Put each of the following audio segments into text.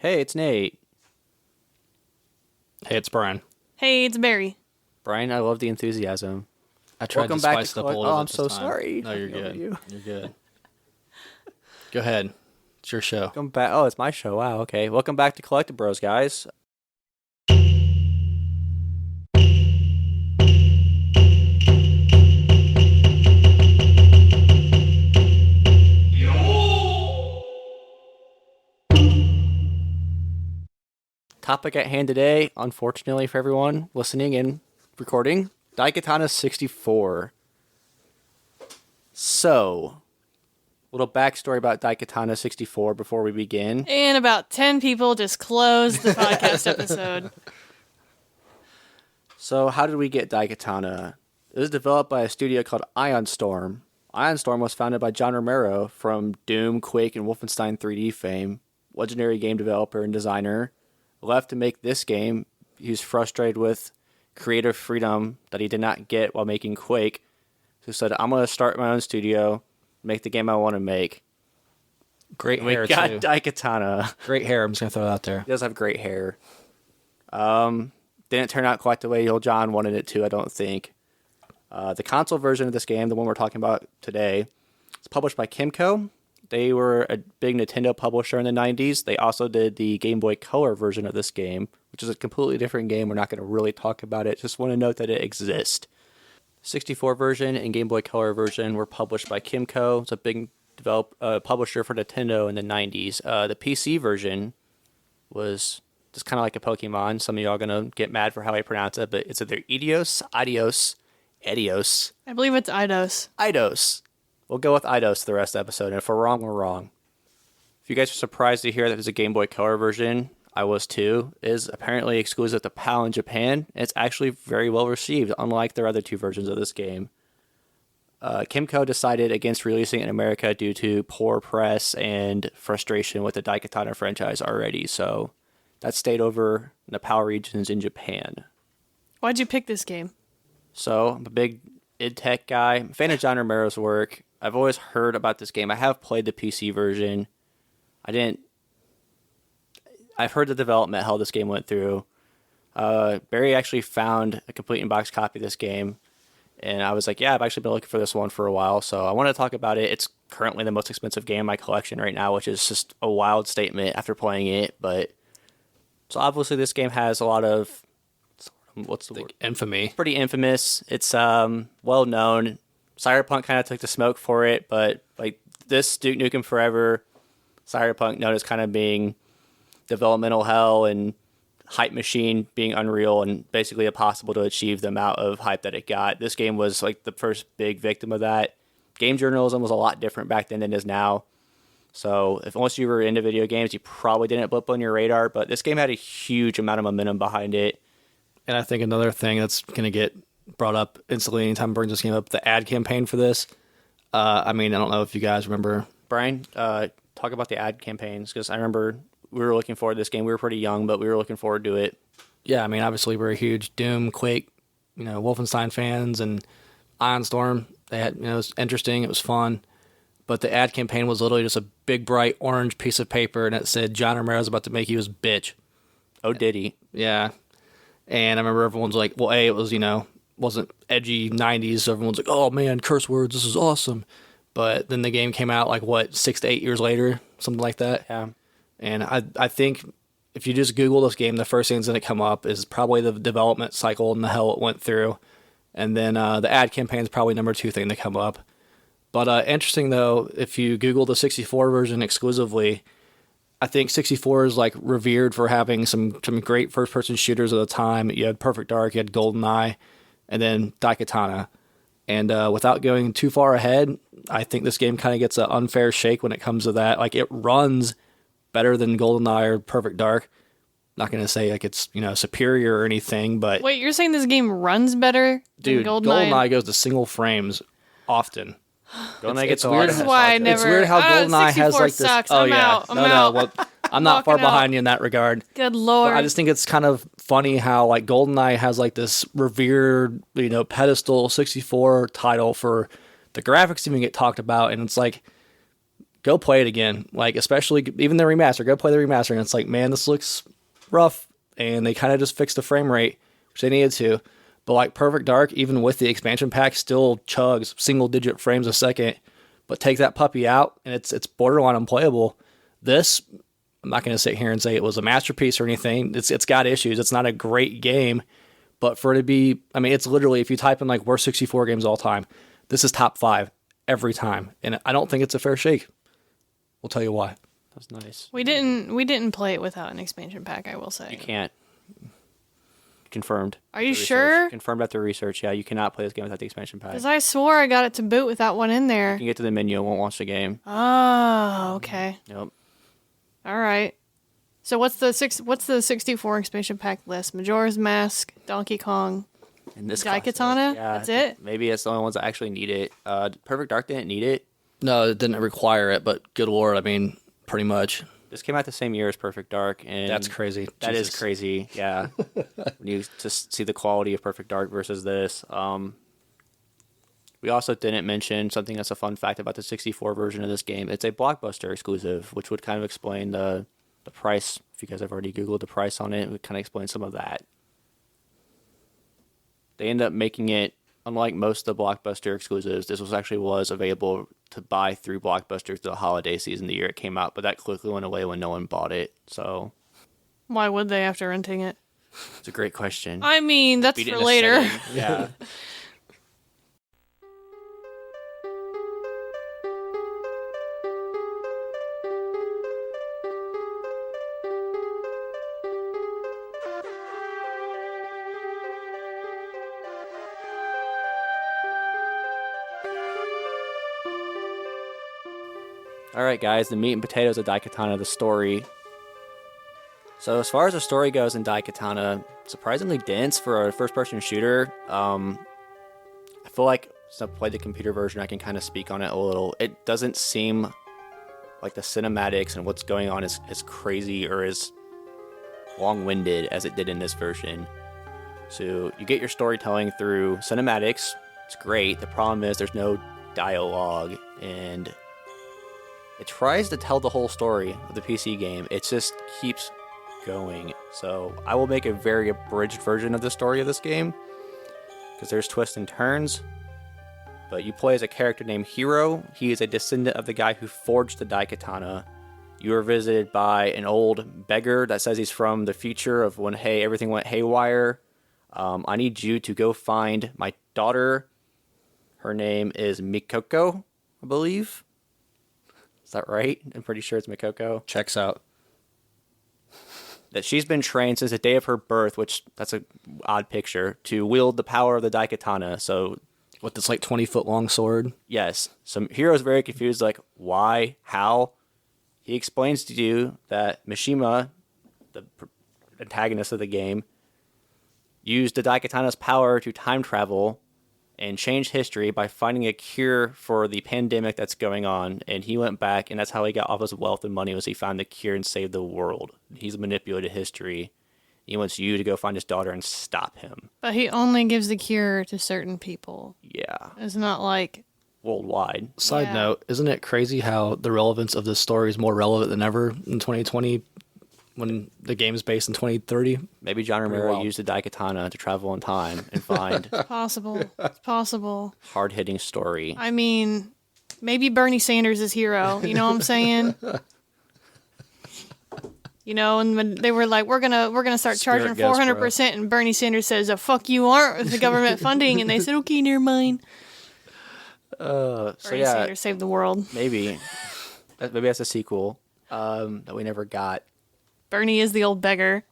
Hey, it's Nate. Hey, it's Brian. Hey, it's Barry. Brian, I love the enthusiasm. I tried Welcome to back spice to it up a Collect- little Oh, bit I'm this so time. sorry. No, you're Talking over good. you. You're good. Go ahead. It's your show. Welcome back. Oh, it's my show. Wow, okay. Welcome back to Collecti-Bros, guys. Topic at hand today, unfortunately for everyone listening and recording, Daikatana 64. So, little backstory about Daikatana 64 before we begin. And about 10 people just closed the podcast episode. So, how did we get Daikatana? It was developed by a studio called Ion Storm. Ion Storm was founded by John Romero from Doom, Quake, and Wolfenstein 3D fame, legendary game developer and designer. Left to make this game. He was frustrated with creative freedom that he did not get while making Quake. So he said, I'm going to start my own studio, make the game I want to make. Great And we hair, got too. Daikatana. Great hair. I'm just going to throw it out there. He does have great hair. Didn't turn out quite the way old John wanted it to, I don't think. The console version of this game, the one we're talking about today, is published by Kimco. They were a big Nintendo publisher in the 90s. They also did the Game Boy Color version of this game, which is a completely different game. We're not going to really talk about it. Just want to note that it exists. 64 version and Game Boy Color version were published by Kimco. It's a big publisher for Nintendo in the 90s. The PC version was just kind of like a Pokemon. Some of y'all are going to get mad for how I pronounce it, but it's either Eidos, Eidos. I believe it's Eidos. Eidos. We'll go with Eidos the rest of the episode, and if we're wrong, we're wrong. If you guys are surprised to hear that there's a Game Boy Color version, I was too. It is apparently exclusive to PAL in Japan, and it's actually very well received, unlike their other two versions of this game. Kimco decided against releasing it in America due to poor press and frustration with the Daikatana franchise already, so that stayed over in the PAL regions in Japan. Why'd you pick this game? So, I'm a big id Tech guy. I'm a fan of John Romero's work. I've always heard about this game. I have played the PC version. I've heard the development, how this game went through. Barry actually found a complete in-box copy of this game. And I was like, yeah, I've actually been looking for this one for a while. So I want to talk about it. It's currently the most expensive game in my collection right now, which is just a wild statement after playing it. But so obviously this game has a lot of, what's the word? Infamy. Pretty infamous. It's well known. Cyberpunk kind of took the smoke for it, but like this Duke Nukem Forever, Cyberpunk known as kind of being developmental hell and hype machine being unreal and basically impossible to achieve the amount of hype that it got. This game was like the first big victim of that. Game journalism was a lot different back then than it is now. So if once you were into video games, you probably didn't blip on your radar, but this game had a huge amount of momentum behind it. And I think another thing that's going to get brought up instantly anytime it brings this game up, the ad campaign for this. I don't know if you guys remember. Brian, talk about the ad campaigns, because I remember we were looking forward to this game. We were pretty young, but we were looking forward to it. Yeah, obviously we're huge Doom, Quake, Wolfenstein fans, and Ion Storm. They had, it was interesting. It was fun. But the ad campaign was literally just a big, bright orange piece of paper, and it said, John Romero's about to make you his bitch. Oh, did he? Yeah. And I remember everyone's like, well, it was, wasn't edgy 90s. So everyone's like, oh, man, curse words, this is awesome. But then the game came out 6 to 8 years later, something like that. Yeah. And I think if you just Google this game, the first thing that's going to come up is probably the development cycle and the hell it went through. And then the ad campaign is probably number 2 thing to come up. But interesting, though, if you Google the 64 version exclusively, I think 64 is revered for having some great first-person shooters at the time. You had Perfect Dark, you had GoldenEye, and then Daikatana. And without going too far ahead, I think this game kind of gets an unfair shake when it comes to that. It runs better than GoldenEye or Perfect Dark. Not going to say it's superior or anything, but Wait, you're saying this game runs better dude, than GoldenEye? GoldenEye goes to single frames often. GoldenEye gets it's a weird. lot This of is why I nostalgia. never... It's weird how GoldenEye has 64 this. sucks. Oh I'm yeah, out. I'm no, out. well, I'm not far Walking out. behind you in that regard. Good lord. But I just think it's kind of funny how GoldenEye has this revered, pedestal 64 title for the graphics even get talked about, and it's go play it again. Like, especially even the remaster. Go play the remaster, and it's like, man, this looks rough. And they kind of just fixed the frame rate, which they needed to. But like Perfect Dark, even with the expansion pack, still chugs single-digit frames a second. But take that puppy out, and it's borderline unplayable. This, I'm not going to sit here and say it was a masterpiece or anything. It's got issues. It's not a great game. But for it to be, I mean, it's literally, if you type in like worst 64 games of all time, this is top 5 every time. And I don't think it's a fair shake. We'll tell you why. That's nice. We didn't play it without an expansion pack, I will say. You can't. Confirmed. Are you sure? Confirmed after research. Yeah, you cannot play this game without the expansion pack. Because I swore I got it to boot without one in there. You can get to the menu and won't launch the game. Oh, okay. Yep. All right. So what's the 64 expansion pack list? Majora's Mask, Donkey Kong, And this Daikatana? yeah, That's it? Maybe it's the only ones that actually need it. Perfect Dark didn't need it. No, it didn't require it, but good lord, I mean, pretty much. This came out the same year as Perfect Dark, and That's crazy. That Jesus. is crazy. Yeah, when you just see the quality of Perfect Dark versus this. We also didn't mention something that's a fun fact about the 64 version of this game. It's a Blockbuster exclusive, which would kind of explain the price. If you guys have already Googled the price on it, it would kind of explain some of that. They end up making it, unlike most of the Blockbuster exclusives, this was available to buy through Blockbuster through the holiday season the year it came out, but that quickly went away when no one bought it. So Why would they after renting it? it's a great question. I mean, that's Beat it for in a later. setting. Yeah. All right, guys, the meat and potatoes of Daikatana, the story. So as far as the story goes in Daikatana, surprisingly dense for a first-person shooter. I feel like since I've played the computer version, I can kind of speak on it a little. It doesn't seem like the cinematics and what's going on is as crazy or as long-winded as it did in this version. So you get your storytelling through cinematics. It's great. The problem is there's no dialogue, and it tries to tell the whole story of the PC game. It just keeps going. So I will make a very abridged version of the story of this game, because there's twists and turns. But you play as a character named Hiro. He is a descendant of the guy who forged the Daikatana. You are visited by an old beggar that says he's from the future of when, hey, everything went haywire. I need you to go find my daughter. Her name is Mikoko, I believe. Is that right? I'm pretty sure it's Mikoko. Checks out. That she's been trained since the day of her birth, which that's a odd picture, to wield the power of the Daikatana. So With this like 20-foot long sword. yes, some heroes very confused, like why, how. He explains to you that Mishima, the antagonist of the game, used the Daikatana's power to time travel and change history by finding a cure for the pandemic that's going on. And he went back, and that's how he got all his wealth and money, was he found the cure and saved the world. He's manipulated history. He wants you to go find his daughter and stop him. But he only gives the cure to certain people. Yeah, It's not like, worldwide. Side Yeah. note, isn't it crazy how the relevance of this story is more relevant than ever in 2020 when the game is based in 2030? Maybe John Romero wild. used the Daikatana to travel in time and find possible. It's possible. hard-hitting story. I mean, maybe Bernie Sanders is hero. You know what I'm saying? You know, and when they were like, we're gonna start charging Spirit guest, 400%, and Bernie Sanders says, "Oh, fuck you aren't with the government funding," and they said, "Okay, never mind." So Bernie yeah, Sanders saved the world. maybe that's a sequel that we never got. Bernie is the old beggar.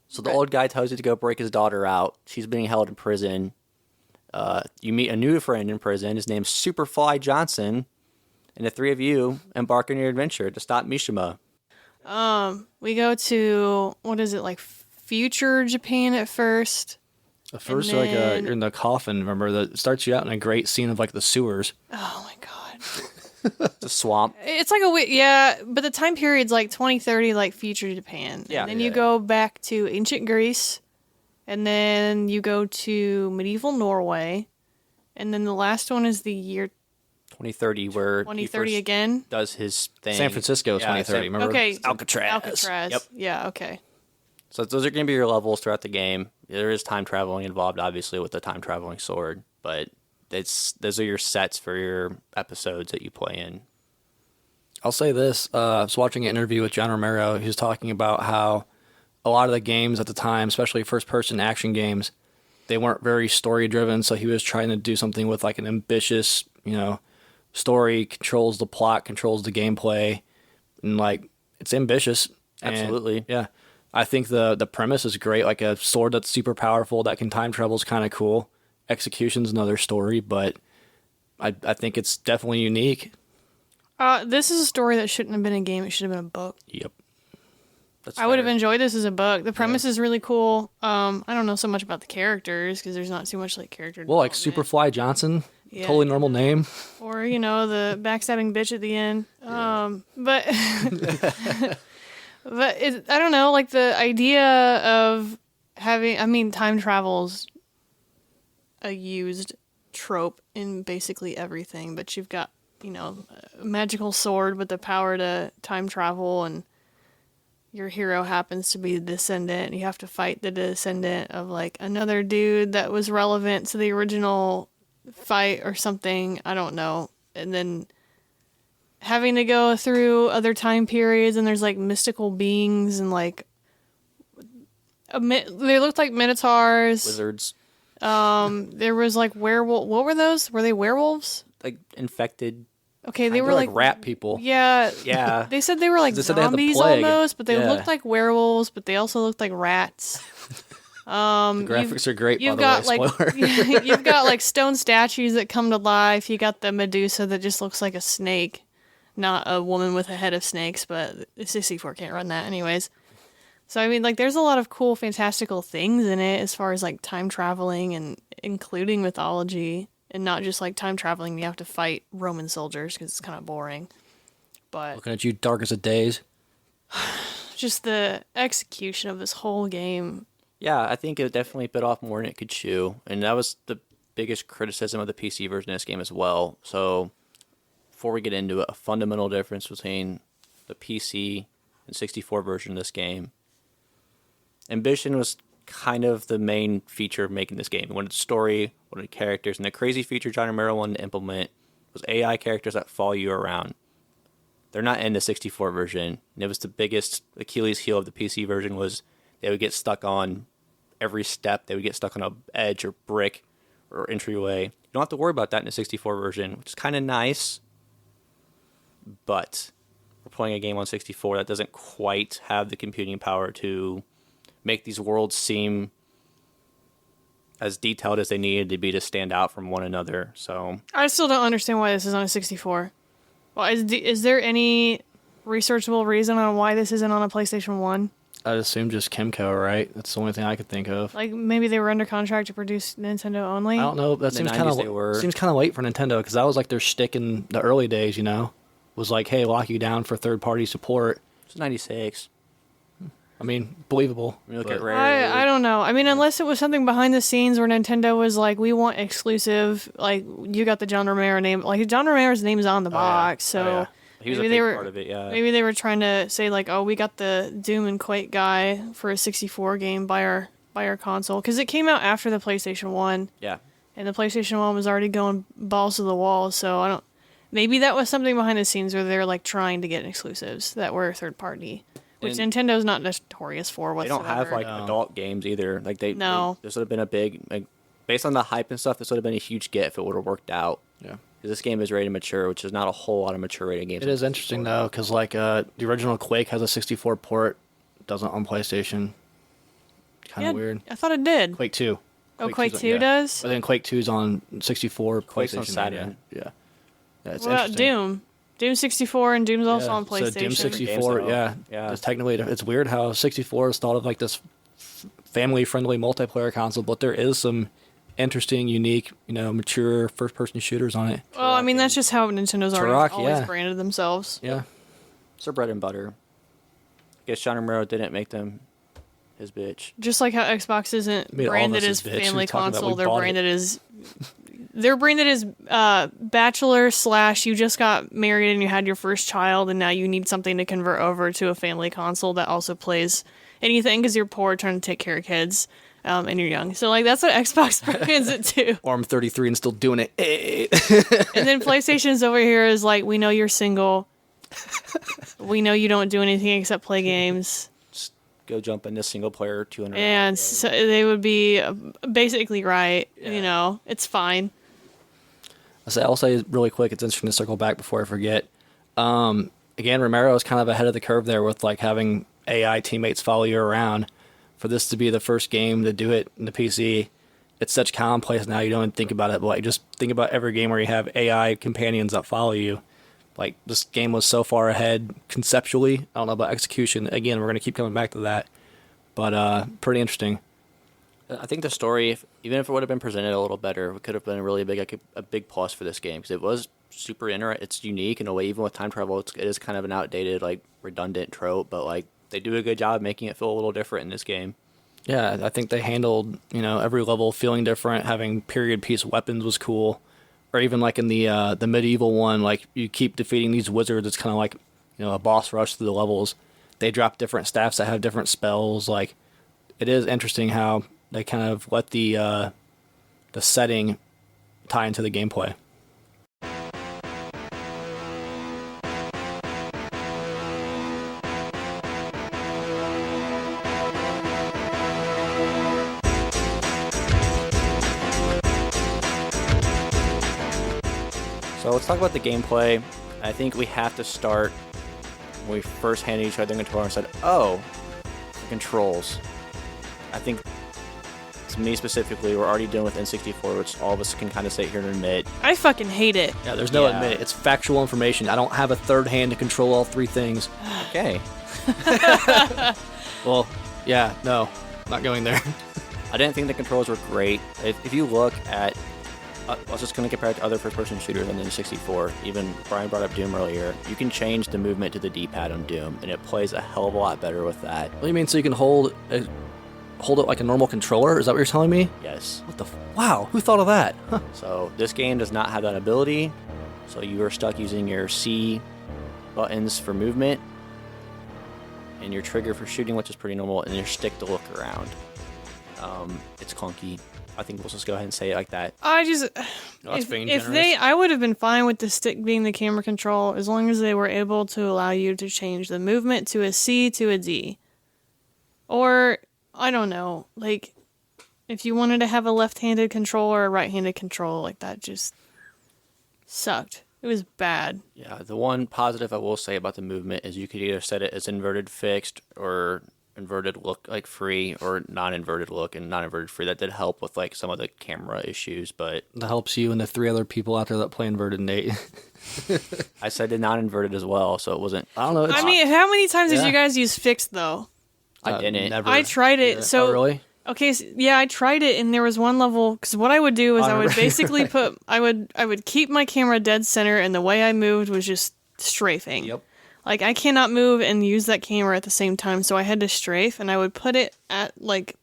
So the old guy tells you to go break his daughter out. She's being held in prison. You meet a new friend in prison. His name's Superfly Johnson, and the three of you embark on your adventure to stop Mishima. We go to, what is it, like future Japan at first? At first, And like then- you're in the coffin, remember? That starts you out in a great scene of like the sewers. Oh my god. It's a swamp. It's like yeah, but the time period's like 2030, like future Japan. Yeah. And then you Yeah. go back to ancient Greece, and then you go to medieval Norway, and then the last one is the year 2030, where he 2030 first again? does his thing. San Francisco Yeah, 2030. Remember? Okay. Alcatraz. Alcatraz. Yep. Yeah, okay. So those are going to be your levels throughout the game. There is time traveling involved, obviously, with the time traveling sword, but those are your sets for your episodes that you play in. I'll say this. I was watching an interview with John Romero. He was talking about how a lot of the games at the time, especially first-person action games, they weren't very story-driven, so he was trying to do something with like an ambitious, story, controls the plot, controls the gameplay, and like it's ambitious. Absolutely. And, yeah. I think the premise is great. Like a sword that's super powerful that can time travel is kind of cool. Execution's another story, but I think it's definitely unique. This is a story that shouldn't have been a game. It should have been a book. Yep. I would have enjoyed this as a book. The premise is really cool. I don't know so much about the characters because there's not too much like character Well, like development. Superfly Johnson, Yeah. totally normal name. Or, the backstabbing bitch at the end. But but I don't know, like the idea of having, time travel's a used trope in basically everything, but you've got, a magical sword with the power to time travel, and your hero happens to be the descendant. You have to fight the descendant of like another dude that was relevant to the original fight or something. I don't know. And then having to go through other time periods, and there's like mystical beings and like they looked like minotaurs. Wizards. There was like werewolf. What were those? Were they werewolves? Like infected. Okay, they They're were like rat people. Yeah. Yeah. They said they were like They said they had the zombies plague. almost, but they Yeah. looked like werewolves, but they also looked like rats. The graphics are great, You've by got the way. like Spoiler. you've got like stone statues that come to life. You got the Medusa that just looks like a snake, not a woman with a head of snakes, but the 64 can't run that anyways. So I mean, like, there's a lot of cool, fantastical things in it as far as like time traveling and including mythology, and not just like time traveling. You have to fight Roman soldiers because it's kind of boring. But Looking at you, dark as a days. just the execution of this whole game. Yeah, I think it definitely bit off more than it could chew, and that was the biggest criticism of the PC version of this game as well. So, before we get into it, a fundamental difference between the PC and 64 version of this game. Ambition was kind of the main feature of making this game. It wanted story, wanted characters, and the crazy feature John Romero wanted to implement was AI characters that follow you around. They're not in the 64 version, and it was the biggest Achilles heel of the PC version was they would get stuck on every step. They would get stuck on a edge or brick or entryway. You don't have to worry about that in the 64 version, which is kind of nice. But we're playing a game on 64 that doesn't quite have the computing power to make these worlds seem as detailed as they needed to be to stand out from one another. So I still don't understand why this is on a 64. Well, is there any researchable reason on why this isn't on a PlayStation 1? I'd assume just Kimco, right? That's the only thing I could think of. Like, maybe they were under contract to produce Nintendo only? I don't know. That In the seems kind 90s they were. of seems kind of late for Nintendo because that was like their shtick in the early days. Was like, hey, lock you down for third-party support. it's 96. I mean, believable. I mean, look but- at Rare. I don't know. I mean, unless it was something behind the scenes where Nintendo was like, we want exclusive, like, you got the John Romero name. Like, John Romero's name's on the box, so... Oh, yeah. He was a maybe big they were- part of it, yeah. Maybe they were trying to say like, oh, we got the Doom and Quake guy for a 64 game by our console, because it came out after the PlayStation 1, Yeah. and the PlayStation 1 was already going balls to the wall. So I don't. Maybe that was something behind the scenes where they're like trying to get exclusives that were third party, which And Nintendo's not notorious for They whatsoever. don't have like No. adult games either. Like No. this would have been a big, like, based on the hype and stuff. This would have been a huge get if it would have worked out. Yeah. Because this game is rated mature, which is not a whole lot of mature rated games. It is interesting though, because like the original Quake has a 64 port, doesn't on PlayStation. Kind Yeah, of weird. I thought it did. Quake 2. Oh, Quake 2's 2 yeah. does? But then Quake 2's on 64. Quake's on PlayStation, Saturn. Yeah. Yeah, it's What about interesting. Doom? Doom 64 and Doom's also Yeah, on PlayStation. So Doom Games 64, though. yeah. Yeah. It's technically, it's weird how 64 is thought of like this family-friendly multiplayer console, but there is some interesting, unique, mature first-person shooters on it. Well, I mean, that's just how Nintendo's Turok, always yeah. branded themselves. Yeah. It's their bread and butter. I guess John Romero didn't make them his bitch. Just like how Xbox isn't Made all of branded us as his bitch. family We talking about console, we they're bought it. branded as they're branded as bachelor / you just got married and you had your first child and now you need something to convert over to a family console that also plays anything because you're poor trying to take care of kids and you're young. So like that's what Xbox brands it to. Or I'm 33 and still doing it. And then PlayStation's over here is like, we know you're single. We know you don't do anything except play games. Go jump into single player 200. And so they would be basically right. Yeah. It's fine. I'll say really quick, it's interesting to circle back before I forget. Again, Romero is kind of ahead of the curve there with like having AI teammates follow you around. For this to be the first game to do it in the PC, it's such commonplace now you don't even think about it. But like, just think about every game where you have AI companions that follow you. Like, this game was so far ahead conceptually. I don't know about execution. Again, we're going to keep coming back to that. But pretty interesting. I think the story, even if it would have been presented a little better, it could have been a big plus for this game. Because it was super interesting. It's unique in a way. Even with time travel, it is kind of an outdated, like, redundant trope. But, like, they do a good job making it feel a little different in this game. Yeah, I think they handled, every level feeling different. Having period piece weapons was cool. Or even like in the medieval one, like you keep defeating these wizards. It's kind of like, a boss rush through the levels. They drop different staffs that have different spells. Like, it is interesting how they kind of let the setting tie into the gameplay. So let's talk about the gameplay. I think we have to start when we first handed each other the controller and said, oh, the controls. I think, to me specifically, we're already dealing with N64, which all of us can kind of sit here and admit. I fucking hate it. Yeah, there's no admit it. It's factual information. I don't have a third hand to control all three things. Okay. Well, yeah, no, not going there. I didn't think the controls were great. If you look at, I was just going to compare it to other first-person shooters on the N64. Even Brian brought up Doom earlier. You can change the movement to the D-pad on Doom, and it plays a hell of a lot better with that. What do you mean? So you can hold it like a normal controller? Is that what you're telling me? Yes. Wow, who thought of that? Huh. So this game does not have that ability, so you are stuck using your C buttons for movement, and your trigger for shooting, which is pretty normal, and your stick to look around. It's clunky. I think we'll just go ahead and say it like that. I would have been fine with the stick being the camera control as long as they were able to allow you to change the movement to a C to a D. Or, I don't know, like, if you wanted to have a left-handed control or a right-handed control, like, that just sucked. It was bad. Yeah, the one positive I will say about the movement is you could either set it as inverted fixed or inverted look like free, or non-inverted look and non-inverted free. That did help with like some of the camera issues, but that helps you and the three other people out there that play inverted, Nate. I said the non-inverted as well, so it wasn't. I don't know. I mean, how many times did you guys use fixed though? I didn't. Never. I tried it. So really? Okay, so, yeah, I tried it, and there was one level. Because what I would do is I would basically I would keep my camera dead center, and the way I moved was just strafing. Yep. Like, I cannot move and use that camera at the same time, so I had to strafe, and I would put it at, like,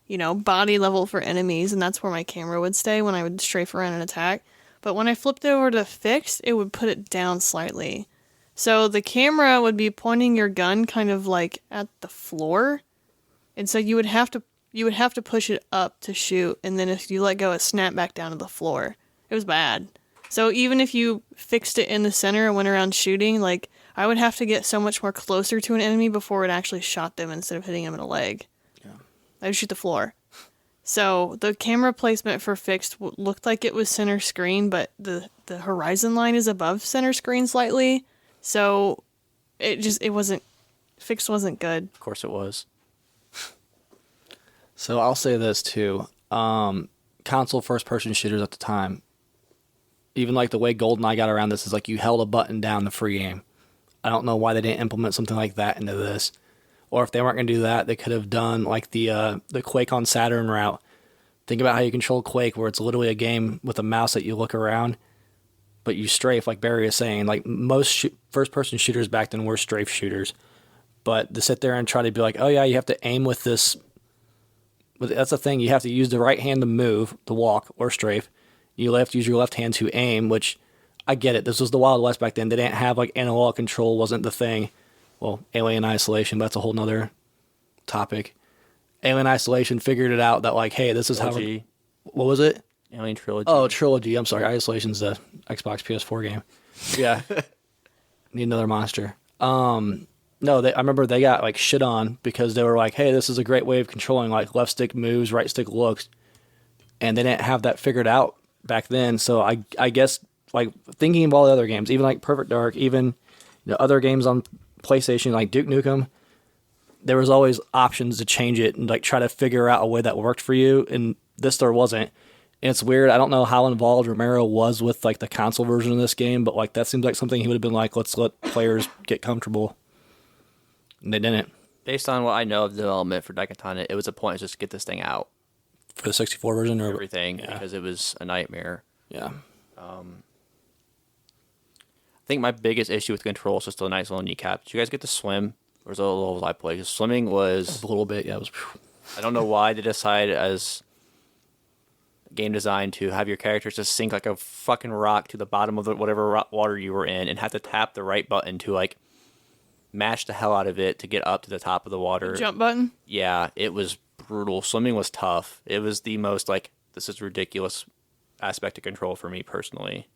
body level for enemies, and that's where my camera would stay when I would strafe around and attack. But when I flipped over to fixed, it would put it down slightly. So the camera would be pointing your gun kind of, like, at the floor, and so you would have to push it up to shoot, and then if you let go, it snapped back down to the floor. It was bad. So even if you fixed it in the center and went around shooting, like, I would have to get so much more closer to an enemy before it actually shot them instead of hitting them in the leg. Yeah. I would shoot the floor. So the camera placement for fixed looked like it was center screen, but the horizon line is above center screen slightly. So it wasn't, fixed wasn't good. Of course it was. So I'll say this too. Console first-person shooters at the time, even like the way GoldenEye got around this is like you held a button down to free aim. I don't know why they didn't implement something like that into this. Or if they weren't going to do that, they could have done like the Quake on Saturn route. Think about how you control Quake, where it's literally a game with a mouse that you look around, but you strafe, like Barry is saying. Like most first-person shooters back then were strafe shooters. But to sit there and try to be like, oh yeah, you have to aim with this. That's the thing. You have to use the right hand to move, to walk, or strafe. You have to use your left hand to aim, which I get it. This was the Wild West back then. They didn't have like analog control, wasn't the thing. Well, Alien Isolation, but that's a whole nother topic. Alien Isolation figured it out that like, hey, this is how. What was it? Alien Trilogy. Oh, Trilogy. I'm sorry. Isolation's the Xbox PS4 game. Yeah. Need another monster. No, I remember they got like shit on because they were like, hey, this is a great way of controlling like left stick moves, right stick looks. And they didn't have that figured out back then. So I guess like thinking of all the other games, even like Perfect Dark, even other games on PlayStation like Duke Nukem, there was always options to change it and like try to figure out a way that worked for you. And this there wasn't. And it's weird. I don't know how involved Romero was with like the console version of this game, but like that seems like something he would have been like, let's let players get comfortable. And they didn't. Based on what I know of the development for Daikatana, it was a point just to get this thing out. For the 64 version or everything, because it was a nightmare. Yeah. I think my biggest issue with control is just a nice little kneecap. Did you guys get to swim? Or was it a little I played? Because swimming was a little bit, yeah. It was. I don't know why they decided as game design to have your characters just sink like a fucking rock to the bottom of whatever water you were in and have to tap the right button to like mash the hell out of it to get up to the top of the water. The jump button? Yeah, it was brutal. Swimming was tough. It was the most like, this is ridiculous aspect of control for me personally.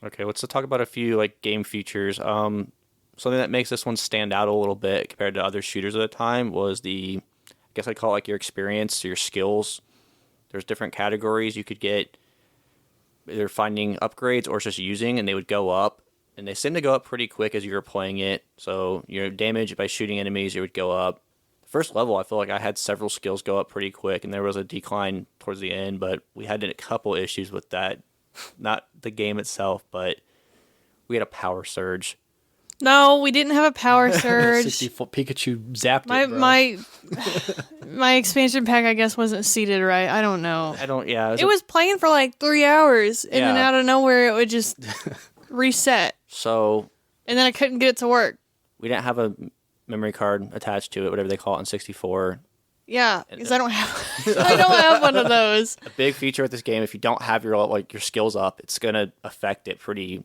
Okay, let's talk about a few like game features. Something that makes this one stand out a little bit compared to other shooters at the time was I guess I'd call it like your experience, your skills. There's different categories you could get, either finding upgrades or just using, and they would go up. And they seem to go up pretty quick as you were playing it. So your damage by shooting enemies, it would go up. The first level, I feel like I had several skills go up pretty quick, and there was a decline towards the end, but we had a couple issues with that. Not the game itself, but we had a power surge. No, we didn't have a power surge. 64 Pikachu zapped it, bro. My expansion pack, I guess, wasn't seated right. I don't know. It was playing for like 3 hours, and then out of nowhere, it would just reset. So. And then I couldn't get it to work. We didn't have a memory card attached to it, whatever they call it in 64. Yeah, because I don't have one of those. A big feature with this game, if you don't have your skills up, it's gonna affect it pretty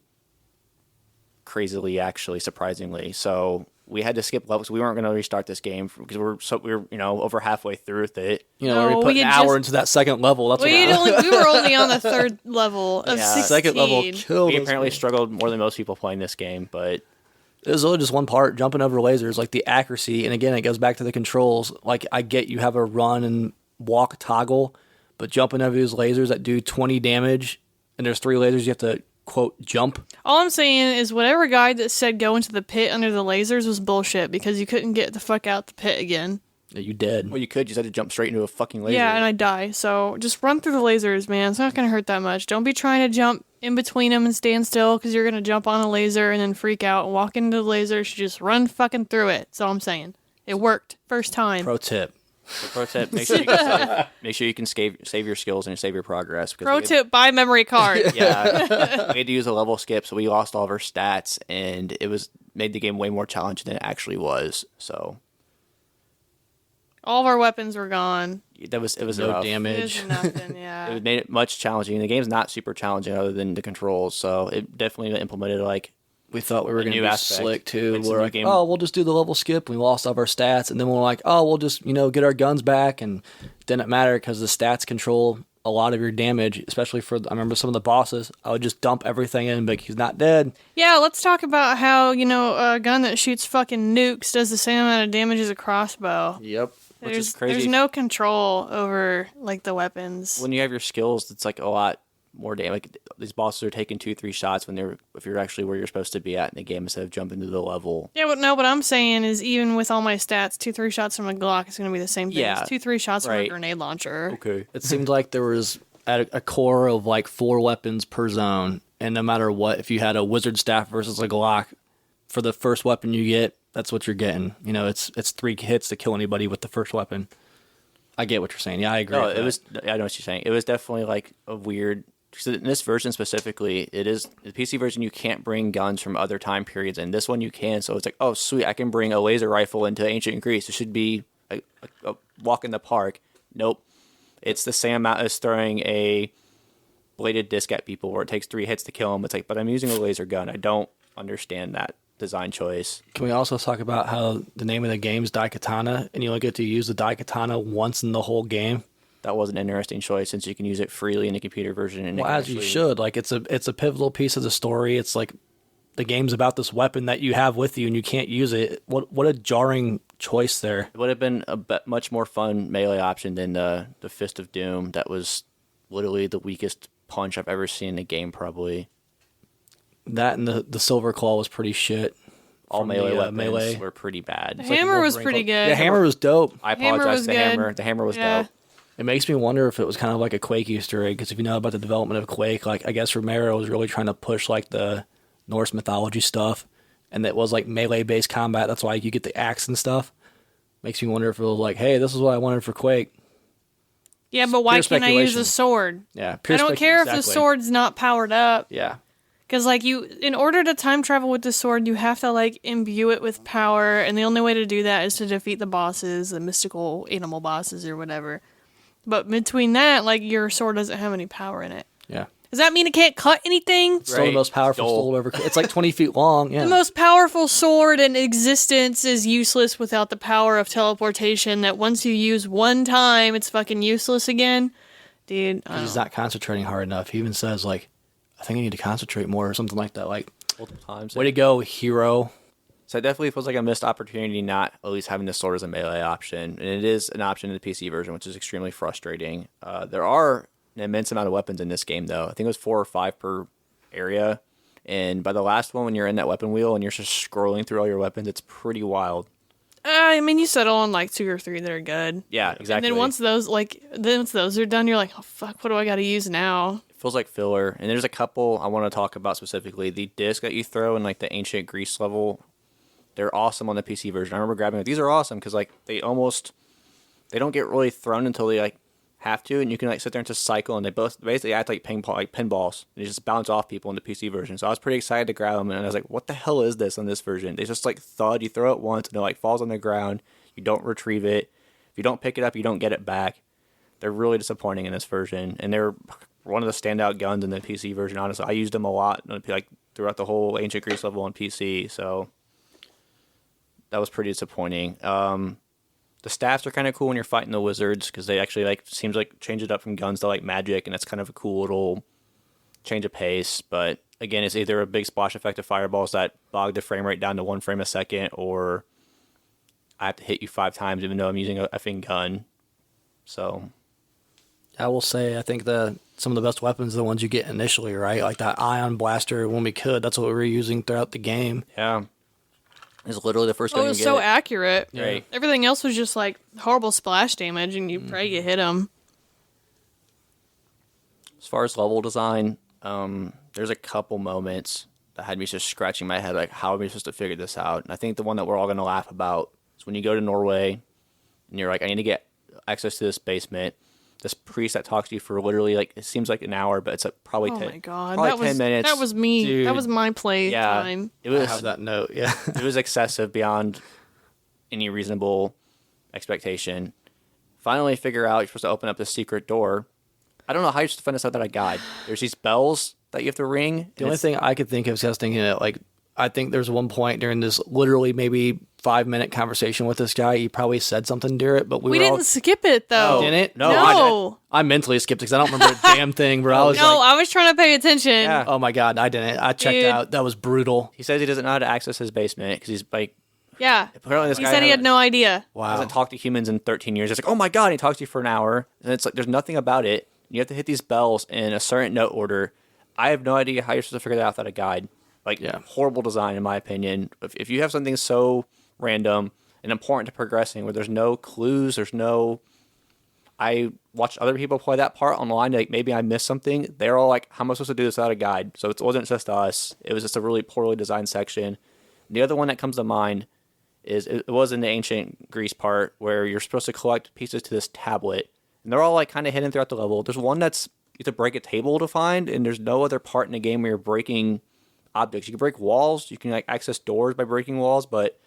crazily, actually, surprisingly. So we had to skip levels. We weren't going to restart this game because we were over halfway through with it. We put an hour into that second level. That's we were only on the third level of 16. Second level killed. We apparently struggled more than most people playing this game, but it was only just one part, jumping over lasers, like the accuracy. And again, it goes back to the controls. Like I get you have a run and walk toggle, but jumping over these lasers that do 20 damage, and there's 3 lasers you have to quote jump. All I'm saying is whatever guide that said go into the pit under the lasers was bullshit because you couldn't get the fuck out the pit again. Yeah, you did. Well, you could. You just had to jump straight into a fucking laser. Yeah, and I die. So just run through the lasers, man. It's not going to hurt that much. Don't be trying to jump in between them and stand still because you're going to jump on a laser and then freak out and walk into the lasers. Just run fucking through it. That's all I'm saying. It worked. First time. Pro tip. So pro tip, make sure you can save your skills and save your progress. Pro tip, buy memory card. Yeah. We had to use a level skip, so we lost all of our stats, and it made the game way more challenging than it actually was. So all of our weapons were gone. It was no rough. damage. It was nothing, yeah. It made it much challenging. The game's not super challenging other than the controls, so it definitely implemented we thought we were going to be slick too. We're like, game. we'll just do the level skip. We lost all of our stats, and then we're like, we'll just get our guns back, and it didn't matter because the stats control a lot of your damage, especially for I remember some of the bosses. I would just dump everything in, but he's not dead. Yeah, let's talk about how a gun that shoots fucking nukes does the same amount of damage as a crossbow. Yep. Which is crazy. There's no control over like the weapons. When you have your skills, it's like a lot more damage. Like these bosses are taking 2-3 shots if you're actually where you're supposed to be at in the game instead of jumping to the level. Yeah, but no, what I'm saying is even with all my stats, 2-3 shots from a Glock is going to be the same thing as 2-3 shots from a grenade launcher. Okay. It seemed like there was at a core of like 4 weapons per zone, and no matter what, if you had a wizard staff versus a Glock, for the first weapon you get, that's what you're getting. It's 3 hits to kill anybody with the first weapon. I get what you're saying. Yeah, I agree. No, I know what you're saying. It was definitely like a weird. So in this version specifically, it is the PC version. You can't bring guns from other time periods, and this one you can. So it's like, oh sweet, I can bring a laser rifle into ancient Greece. It should be a walk in the park. Nope, it's the same amount as throwing a bladed disc at people where it takes 3 hits to kill them. It's like, but I'm using a laser gun. I don't understand that design choice. Can we also talk about how the name of the game is Daikatana, and you only get to use the Daikatana once in the whole game? That was an interesting choice since you can use it freely in the computer version. And Well, as you should. Like, it's a pivotal piece of the story. It's like the game's about this weapon that you have with you and you can't use it. What a jarring choice there. It would have been a much more fun melee option than the Fist of Doom. That was literally the weakest punch I've ever seen in a game, probably. That and the Silver Claw was pretty shit. All melee weapons melee were pretty bad. The hammer was pretty good. The hammer was dope. I Hammer apologize was to the good. hammer. The hammer was Yeah. dope. It makes me wonder if it was kind of like a Quake Easter egg, because if you know about the development of Quake, like I guess Romero was really trying to push like the Norse mythology stuff, and it was like melee-based combat. That's why you get the axe and stuff. Makes me wonder if it was like, hey, this is what I wanted for Quake. Yeah, but why Pure can't I use speculation. a sword? Yeah, I don't care if the sword's not powered up. Yeah, Because, like, in order to time travel with the sword, you have to, like, imbue it with power, and the only way to do that is to defeat the bosses, the mystical animal bosses or whatever. But between that, like, your sword doesn't have any power in it. yeah. Does that mean it can't cut anything? Still the most powerful sword ever. It's like 20 feet long. Yeah. The most powerful sword in existence is useless without the power of teleportation, that once you use one time, it's fucking useless again. Dude, I He's don't- not concentrating hard enough. He even says like, I think I need to concentrate more or something like that. Like, Multiple times. way to go, hero. So it definitely feels like a missed opportunity not at least having the sword as a melee option. And it is an option in the PC version, which is extremely frustrating. There are an immense amount of weapons in this game, though. I think it was 4 or 5 per area. And by the last one, when you're in that weapon wheel and you're just scrolling through all your weapons, it's pretty wild. I mean, you settle on like 2 or 3 that are good. Yeah, exactly. And then once those are done, you're like, oh fuck, what do I got to use now? It feels like filler. And there's a couple I want to talk about specifically. The disc that you throw in like the ancient Greece level, they're awesome on the PC version. I remember grabbing it. These are awesome because like they don't get really thrown until they like have to, and you can like sit there and just cycle, and they both basically act like pinballs. They just bounce off people in the PC version. So I was pretty excited to grab them, and I was like, "What the hell is this on this version?" They just like thud. You throw it once, and it like falls on the ground. You don't retrieve it. If you don't pick it up, you don't get it back. They're really disappointing in this version, and they're one of the standout guns in the PC version. Honestly, I used them a lot, like throughout the whole Ancient Greece level on PC. So that was pretty disappointing. The staffs are kind of cool when you're fighting the wizards because they actually like seems like change it up from guns to like magic, and it's kind of a cool little change of pace. But again, it's either a big splash effect of fireballs that bog the frame rate down to 1 frame a second, or I have to hit you 5 times even though I'm using a effing gun. So I will say, I think some of the best weapons are the ones you get initially, right? Like that ion blaster when we could. That's what we were using throughout the game. yeah, it's literally the first Oh, gun it you was get. so accurate. Right. Everything else was just like horrible splash damage, and you pray you hit them. As far as level design, there's a couple moments that had me just scratching my head, like, how are we supposed to figure this out? And I think the one that we're all going to laugh about is when you go to Norway, and you're like, I need to get access to this basement. This priest that talks to you for literally, like, it seems like an hour, but it's probably Oh 10, my god, probably 10 minutes. That was me. Dude. That was my play Yeah, time. it I was have that note, yeah. it was excessive beyond any reasonable expectation. Finally figure out you're supposed to open up this secret door. I don't know how you're supposed to find this out that a guide. There's these bells that you have to ring. The only thing I could think of is I was thinking that, like, I think there's one point during this literally maybe 5-minute conversation with this guy, he probably said something during it, but we We were all... didn't skip it though. Didn't? No, No. I mentally skipped it because I don't remember a damn thing, bro. I was No, like, I was trying to pay attention. Yeah. oh my god, I didn't. I checked Dude. out. That was brutal. He says he doesn't know how to access his basement because he's like, Yeah. apparently this He guy said he had no idea. Wow. hasn't talked to humans in 13 years. It's like, oh my god, and he talks to you for an hour, and it's like there's nothing about it. You have to hit these bells in a certain note order. I have no idea how you're supposed to figure that out without a guide. Like, Yeah. horrible design in my opinion. If you have something so random and important to progressing where there's no clues, there's no. I watched other people play that part online. Like maybe I missed something. They're all like, "How am I supposed to do this without a guide?" So it wasn't just us. It was just a really poorly designed section. The other one that comes to mind is it was in the ancient Greece part where you're supposed to collect pieces to this tablet, and they're all like kind of hidden throughout the level. There's one that's you have to break a table to find, and there's no other part in the game where you're breaking objects. You can break walls. You can like access doors by breaking walls, but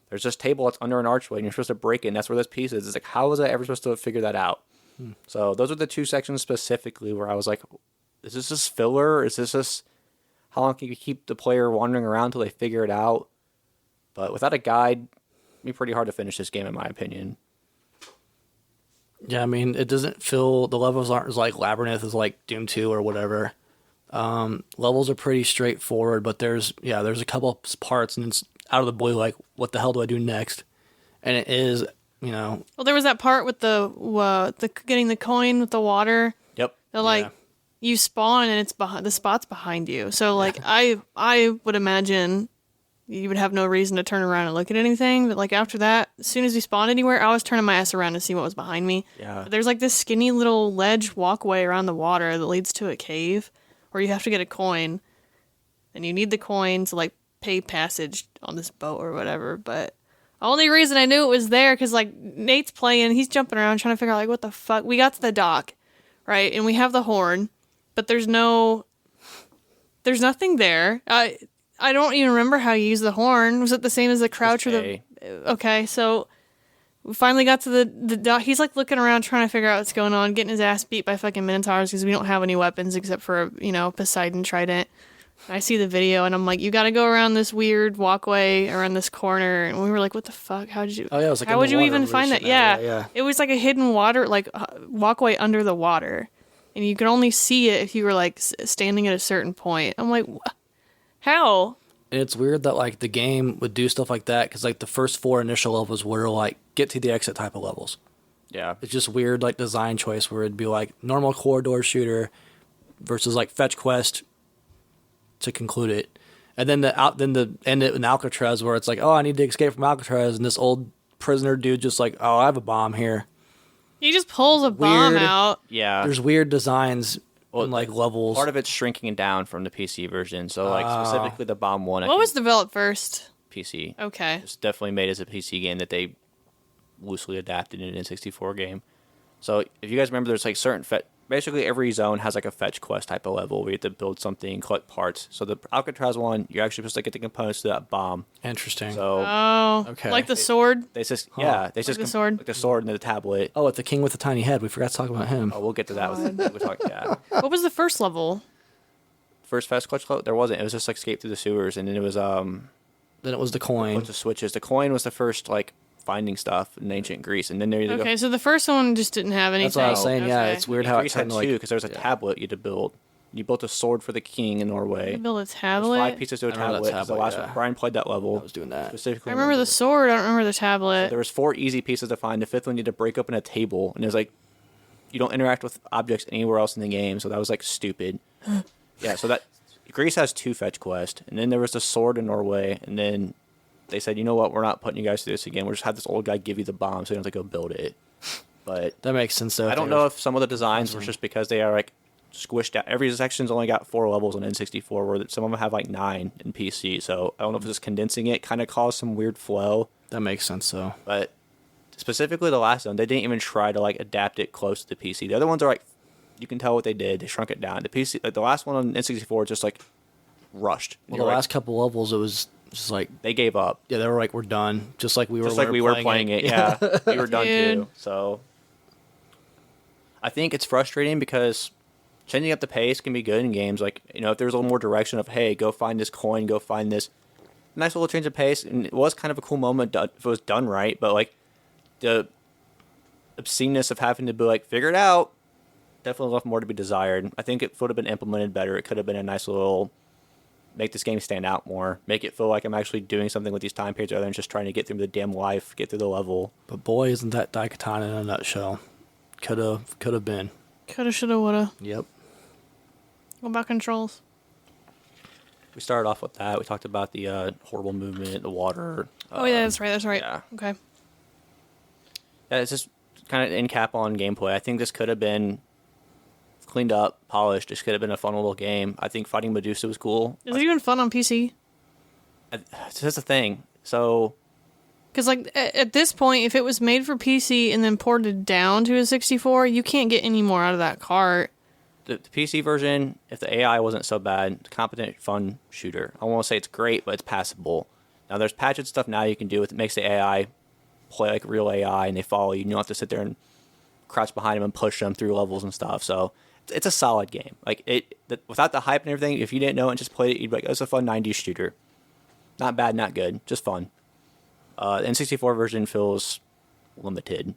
there's this table that's under an archway, and you're supposed to break it, and that's where this piece is. It's like, how was I ever supposed to figure that out? So those are the two sections specifically where I was like, is this just filler? Is this just how long can you keep the player wandering around until they figure it out? But without a guide, it'd be pretty hard to finish this game, in my opinion. Yeah, I mean, it doesn't feel, the levels aren't as like labyrinth as like Doom 2 or whatever. Levels are pretty straightforward, but there's a couple parts and it's out of the blue, like, what the hell do I do next? And it is, Well, there was that part with the getting the coin with the water. Yep. They're like, you spawn and it's behind, the spot's behind you. So like, I would imagine you would have no reason to turn around and look at anything. But like after that, as soon as we spawned anywhere, I was turning my ass around to see what was behind me. Yeah. But there's like this skinny little ledge walkway around the water that leads to a cave where you have to get a coin, and you need the coin to like pay passage on this boat or whatever. But the only reason I knew it was there because like Nate's playing, he's jumping around trying to figure out like what the fuck. We got to the dock, right, and we have the horn, but there's nothing there. I don't even remember how you use the horn. Was it the same as the crouch or the? Okay, so we finally got to the dock. He's like looking around trying to figure out what's going on, getting his ass beat by fucking minotaurs because we don't have any weapons except for Poseidon trident. I see the video and I'm like, you got to go around this weird walkway around this corner, and we were like, what the fuck? How did you? Oh yeah, it was like how in would the you water even we were find that? sitting at, Yeah, it was like a hidden water like walkway under the water, and you could only see it if you were like standing at a certain point. I'm like, how? And it's weird that like the game would do stuff like that because like the first 4 initial levels were like get to the exit type of levels. Yeah. It's just weird like design choice where it'd be like normal corridor shooter versus like fetch quest to conclude it, and then the end it in Alcatraz where it's like, oh, I need to escape from Alcatraz, and this old prisoner dude just like, oh, I have a bomb here. He just pulls a bomb out. Yeah. There's weird designs and like levels. Part of it's shrinking down from the PC version. So like specifically the bomb one. What was developed first? PC. Okay. It's definitely made as a PC game that they loosely adapted in an N64 game. So if you guys remember, there's like certain basically every zone has like a fetch quest type of level where you have to build something, collect parts. So the Alcatraz one, you're actually supposed to get the components to that bomb. Interesting. So okay. Like the sword? they just Like the sword? like the sword and the tablet. Oh, at the king with the tiny head. We forgot to talk about him. Oh, we'll get to that. Yeah. What was the first level? First fetch quest level? There wasn't. It was just like escape through the sewers, and then it was Then it was the coin. bunch of switches. The coin was the first like finding stuff in ancient Greece, and then there you go. Okay, so the first one just didn't have anything. That's what I was saying. Yeah, Okay. it's weird how it Greece had turned to like two because there was a tablet you had to build. You built a sword for the king in Norway. You build a There's tablet? 5 pieces to a I remember that tablet. 'Cause the tablet, last yeah. one, Brian played that level. I was doing that. Specifically, I remember the sword. I don't remember the tablet. There was 4 easy pieces to find. The 5th one you had to break open a table, and it was like you don't interact with objects anywhere else in the game, so that was like stupid. Yeah, so that Greece has 2 fetch quests, and then there was the sword in Norway, and then they said, you know what, we're not putting you guys through this again. We'll just have this old guy give you the bomb, so you don't have to go build it. But that makes sense though. I don't know if some of the designs were just because they are like squished out. Every section's only got 4 levels on N64, where some of them have like 9 in PC. So I don't know if just condensing it kind of caused some weird flow. That makes sense though. But specifically the last one, they didn't even try to like adapt it close to the PC. The other ones are like, you can tell what they did. They shrunk it down. The PC, like the last one on N64, is just like rushed. Well, the last couple levels, it was just like they gave up. Yeah, they were like, we're done. Just like we were. Just like we were playing it. Yeah, we were done too. So I think it's frustrating because changing up the pace can be good in games. Like, you know, if there's a little more direction of, hey, go find this coin, go find this. Nice little change of pace. And it was kind of a cool moment if it was done right. But, like, the obsceneness of having to be like, figure it out, definitely left more to be desired. I think it would have been implemented better. It could have been a nice little, make this game stand out more. Make it feel like I'm actually doing something with these time periods rather than just trying to get through the damn life, get through the level. But boy, isn't that Daikatana in a nutshell. Could have been. Coulda, shoulda, woulda. Yep. What about controls? We started off with that. We talked about the horrible movement, the water. Oh, yeah, that's right. That's right. Yeah. Okay. Yeah, it's just kind of in cap on gameplay. I think this could have been cleaned up, polished. This could have been a fun little game. I think fighting Medusa was cool. Is it even fun on PC? That's the thing. So, because like at this point, if it was made for PC and then ported down to a 64, you can't get any more out of that cart. The PC version, if the AI wasn't so bad, it's a competent, fun shooter. I won't say it's great, but it's passable. Now, there's patched stuff now you can do with it. Makes the AI play like real AI, and they follow you. You don't have to sit there and crouch behind them and push them through levels and stuff. So it's a solid game. Like without the hype and everything, if you didn't know it and just played it, you'd be like, oh, it's a fun 90s shooter. Not bad, not good, just fun. The N64 version feels limited.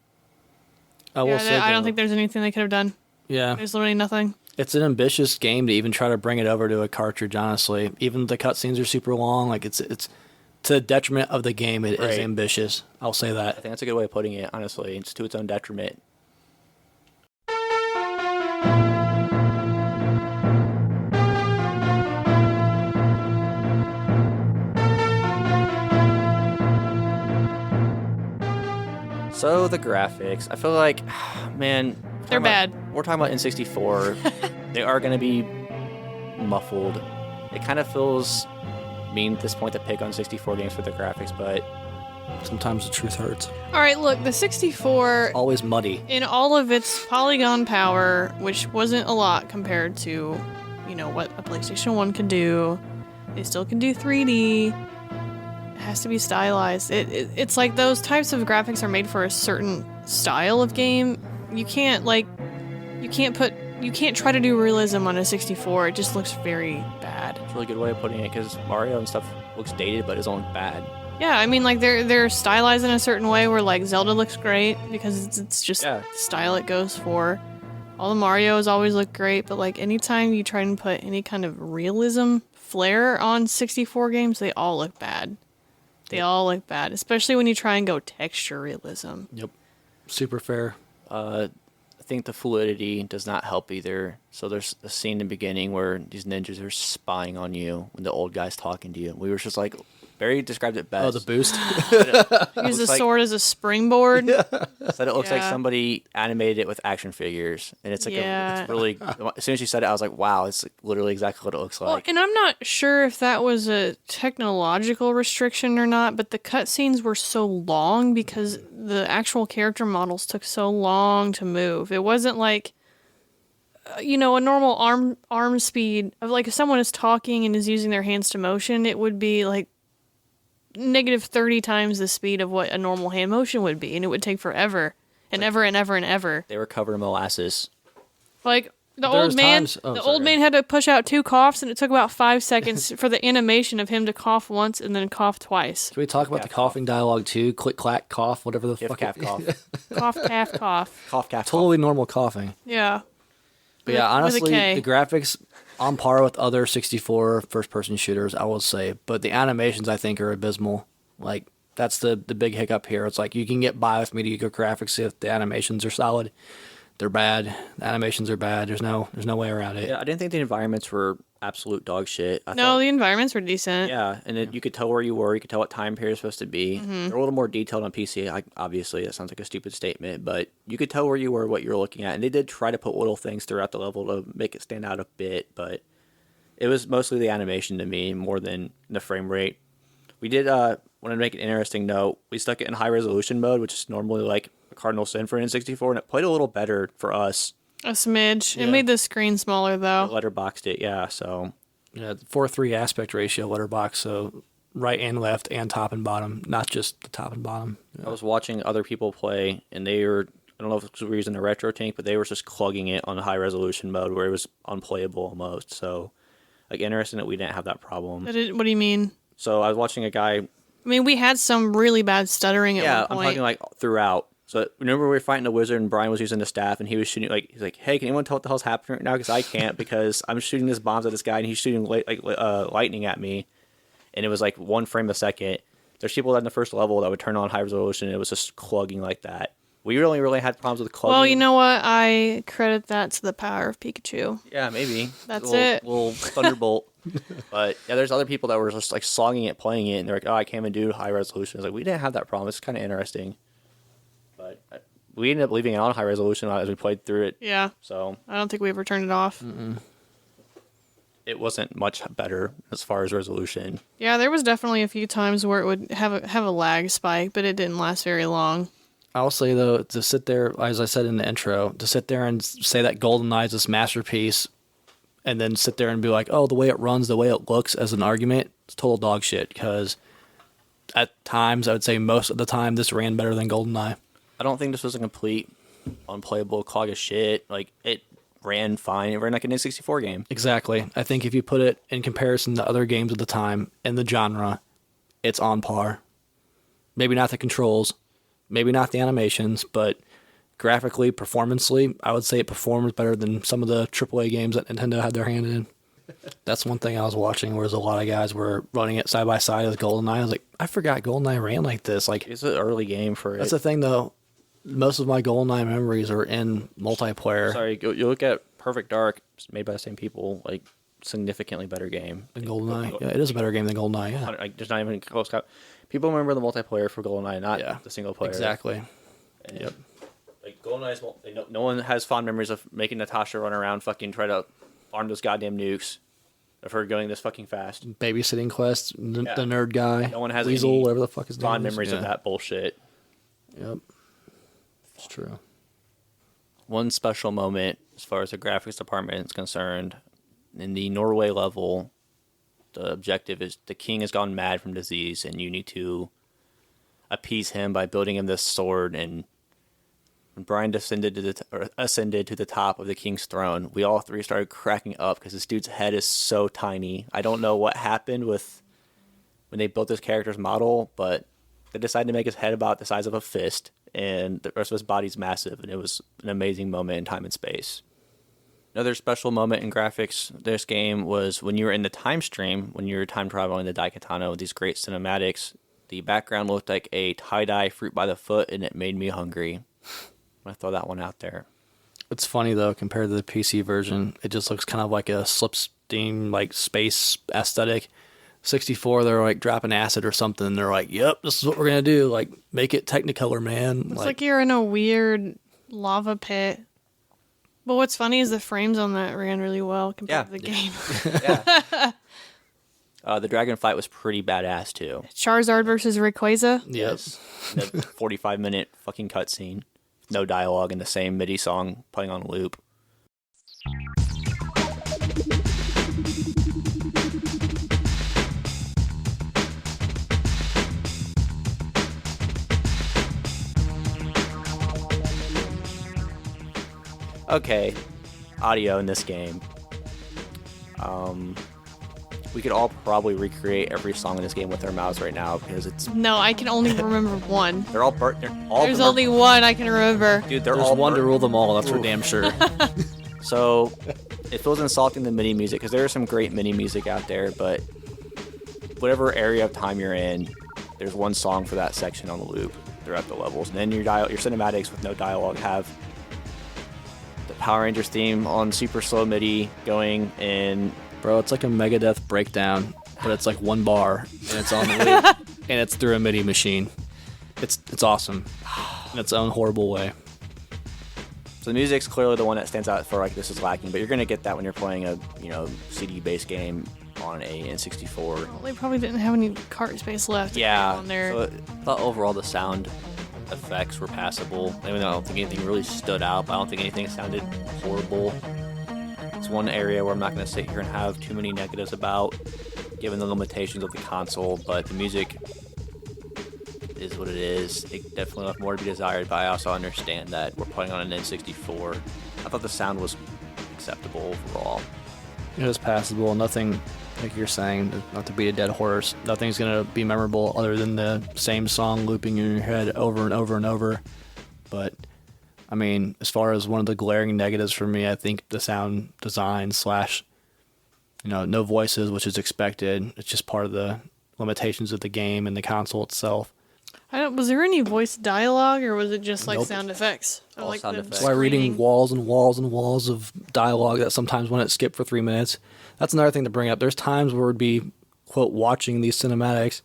I will say I don't think there's anything they could have done. Yeah. There's literally nothing. It's an ambitious game to even try to bring it over to a cartridge, honestly. Even the cutscenes are super long. Like, it's to the detriment of the game. It is ambitious. I'll say that. I think that's a good way of putting it, honestly. It's to its own detriment. So the graphics, I feel like, man, They're bad. We're talking about N64. They are going to be muffled. It kind of feels mean at this point to pick on 64 games for the graphics, but Sometimes the truth hurts. All right, look, the 64, Always muddy. in all of its polygon power, which wasn't a lot compared to, what a PlayStation 1 could do, they still can do 3D. It has to be stylized. It's like those types of graphics are made for a certain style of game. You can't try to do realism on a 64. It just looks very bad. it's a really good way of putting it because Mario and stuff looks dated, but it doesn't look bad. Yeah, I mean, like they're stylized in a certain way where like Zelda looks great because it's just the style it goes for. All the Marios always look great, but like anytime you try and put any kind of realism flair on 64 games, they all look bad. They all look bad, especially when you try and go texture realism. Yep. Super fair. I think the fluidity does not help either. So there's a scene in the beginning where these ninjas are spying on you when the old guy's talking to you. We were just like, Barry described it best. Oh, the boost? Use the sword as a springboard. Said it looks like Yeah. somebody animated it with action figures, and it's like it's really. As soon as you said it, I was like, "Wow, it's literally exactly what it looks Well, like." and I'm not sure if that was a technological restriction or not, but the cutscenes were so long because the actual character models took so long to move. It wasn't like, a normal arm speed of like if someone is talking and is using their hands to motion, it would be like negative 30 times the speed of what a normal hand motion would be, and it would take forever and ever and ever and ever. They were covered in molasses. Like the There's old man, times- oh, the sorry. old man had to push out 2 coughs, and it took about 5 seconds for the animation of him to cough once and then cough twice. Can we talk about the coughing dialogue too? Click, clack, cough, whatever the If fuck. calf cough, Cough, calf, cough. cough calf. Totally normal coughing. Yeah. But yeah, With a honestly, K. the graphics on par with other 64 first-person shooters, I will say. But the animations, I think, are abysmal. Like, that's the big hiccup here. It's like you can get by with mediocre graphics if the animations are solid. They're bad. The animations are bad. There's no way around it. Yeah, I didn't think the environments were absolute dog shit. I No, thought, the environments were decent. yeah, and you could tell where you were. You could tell what time period it's supposed to be. They're a little more detailed on PC. Obviously, that sounds like a stupid statement, but you could tell where you were, what you were looking at, and they did try to put little things throughout the level to make it stand out a bit, but it was mostly the animation to me more than the frame rate. We did want to make an interesting note. We stuck it in high resolution mode, which is normally like a cardinal sin for an N64, and it played a little better for us. A smidge. It Yeah. made the screen smaller though. Letterboxed it, yeah. So Yeah, 4:3 aspect ratio letterbox, so right and left and top and bottom, not just the top and bottom. I was watching other people play, and they were, I don't know if it was using a retro tank, but they were just clugging it on high resolution mode where it was unplayable almost. So, like, interesting that we didn't have that problem. What do you mean? So I was watching a guy. I mean, we had some really bad stuttering at Yeah, one I'm point. talking like throughout. So remember we were fighting the wizard, and Brian was using the staff, and he was shooting he's like, "Hey, can anyone tell what the hell's happening right now? Because I can't, because I'm shooting these bombs at this guy, and he's shooting lightning at me." And it was like 1 frame a second. There's people that in the first level that would turn on high resolution, and it was just clugging like that. We really had problems with clugging. Well, you know what? I credit that to the power of Pikachu. Yeah, maybe. That's Little- it. Little thunderbolt. But yeah, there's other people that were just like slogging it, playing it, and they're like, "Oh, I can't even do high resolution." It's like we didn't have that problem. It's kind of interesting. But we ended up leaving it on high resolution as we played through it. Yeah. So I don't think we ever turned it off. it wasn't much better as far as resolution. Yeah, there was definitely a few times where it would have a lag spike, but it didn't last very long. I'll say, though, to sit there, as I said in the intro, to sit there and say that GoldenEye is this masterpiece and then sit there and be like, oh, the way it runs, the way it looks as an argument, it's total dog shit. Because at times, I would say most of the time, this ran better than GoldenEye. I don't think this was a complete unplayable clog of shit. Like, it ran fine. It ran like an N64 game. Exactly. I think if you put it in comparison to other games of the time in the genre, it's on par. Maybe not the controls, maybe not the animations, but graphically, performancely, I would say it performs better than some of the AAA games that Nintendo had their hand in. That's one thing I was watching, whereas a lot of guys were running it side by side with GoldenEye. I was like, I forgot GoldenEye ran like this. Like, It's an early game for it. that's the thing, though. Most of my GoldenEye memories are in multiplayer. Sorry, you look at Perfect Dark, it's made by the same people, like, significantly better game. Than GoldenEye. Yeah, it is a better game than GoldenEye, yeah. Like, there's not even a close count. People remember the multiplayer for GoldenEye, not the single player. Exactly. And, Yep. Like, GoldenEye's, no one has fond memories of making Natasha run around, fucking try to arm those goddamn nukes, of her going this fucking fast. Babysitting Quest, the nerd guy, No one has Weasel, any whatever the fuck his name fond is. memories of that bullshit. Yep. It's true. One special moment, as far as the graphics department is concerned, in the Norway level, the objective is the king has gone mad from disease, and you need to appease him by building him this sword. And when Brian ascended to the top of the king's throne, we all three started cracking up because this dude's head is so tiny. I don't know what happened with when they built this character's model, but they decided to make his head about the size of a fist, and the rest of his body's massive, and it was an amazing moment in time and space. Another special moment in graphics this game was when you were in the time stream, when you were time traveling the Daikatana with these great cinematics. The background looked like a tie-dye fruit by the foot, and it made me hungry. I'm going to throw that one out there. It's funny, though, compared to the PC version, it just looks kind of like a slipstream, like, space aesthetic. 64, they're, like, dropping acid or something. They're like, yep, this is what we're going to do. Like, make it Technicolor, man. Looks like you're in a weird lava pit. But what's funny is the frames on that ran really well compared to the game. Yeah. The dragon fight was pretty badass, too. Charizard versus Rayquaza. Yes. The 45-minute fucking cutscene. No dialogue and the same MIDI song playing on loop. Okay, audio in this game. We could all probably recreate every song in this game with our mouths right now because it's. No, I can only remember one. They're all burnt. There's only one I can remember. Dude, There's all one to burnt. rule them all, that's for damn sure. So it feels insulting the MIDI music because there is some great MIDI music out there, but whatever area of time you're in, there's one song for that section on the loop throughout the levels. And then your cinematics with no dialogue have the Power Rangers theme on super slow MIDI going in. Bro, it's like a Megadeth breakdown, but it's like one bar, and it's on the loop, and it's through a MIDI machine. It's awesome in its own horrible way. So the music's clearly the one that stands out for like this is lacking, but you're gonna get that when you're playing a CD-based game on a N64. Well, they probably didn't have any cart space left. Yeah. On there. So I thought overall the sound effects were passable. I mean, I don't think anything really stood out, but I don't think anything sounded horrible. It's one area where I'm not going to sit here and have too many negatives about, given the limitations of the console, but the music is what it is. It definitely left more to be desired, but I also understand that we're playing on an N64. I thought the sound was acceptable overall. It was passable. Nothing, like you're saying, not to beat a dead horse, nothing's going to be memorable other than the same song looping in your head over and over and over. But, I mean, as far as one of the glaring negatives for me, I think the sound design / no voices, which is expected. It's just part of the limitations of the game and the console itself. Was there any voice dialogue, or was it just like Nope. sound effects? Or, All like sound the effects. That's why reading screening? walls and walls and walls of dialogue that sometimes when it skipped for 3 minutes. That's another thing to bring up. There's times where we'd be, quote, watching these cinematics,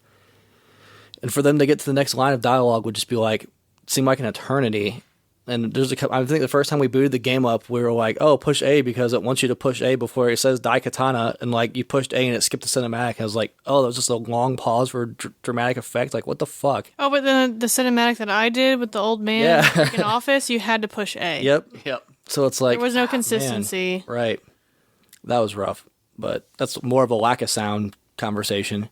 and for them to get to the next line of dialogue would just be like, seem like an eternity. And I think the first time we booted the game up, we were like, oh, push A because it wants you to push A before it says Daikatana, and like you pushed A and it skipped the cinematic. I was like, oh, that was just a long pause for dramatic effect. Like, what the fuck? Oh, but then the cinematic that I did with the old man in office, you had to push A. Yep. So it's like There was no consistency. Man, right. That was rough, but that's more of a lack of sound conversation.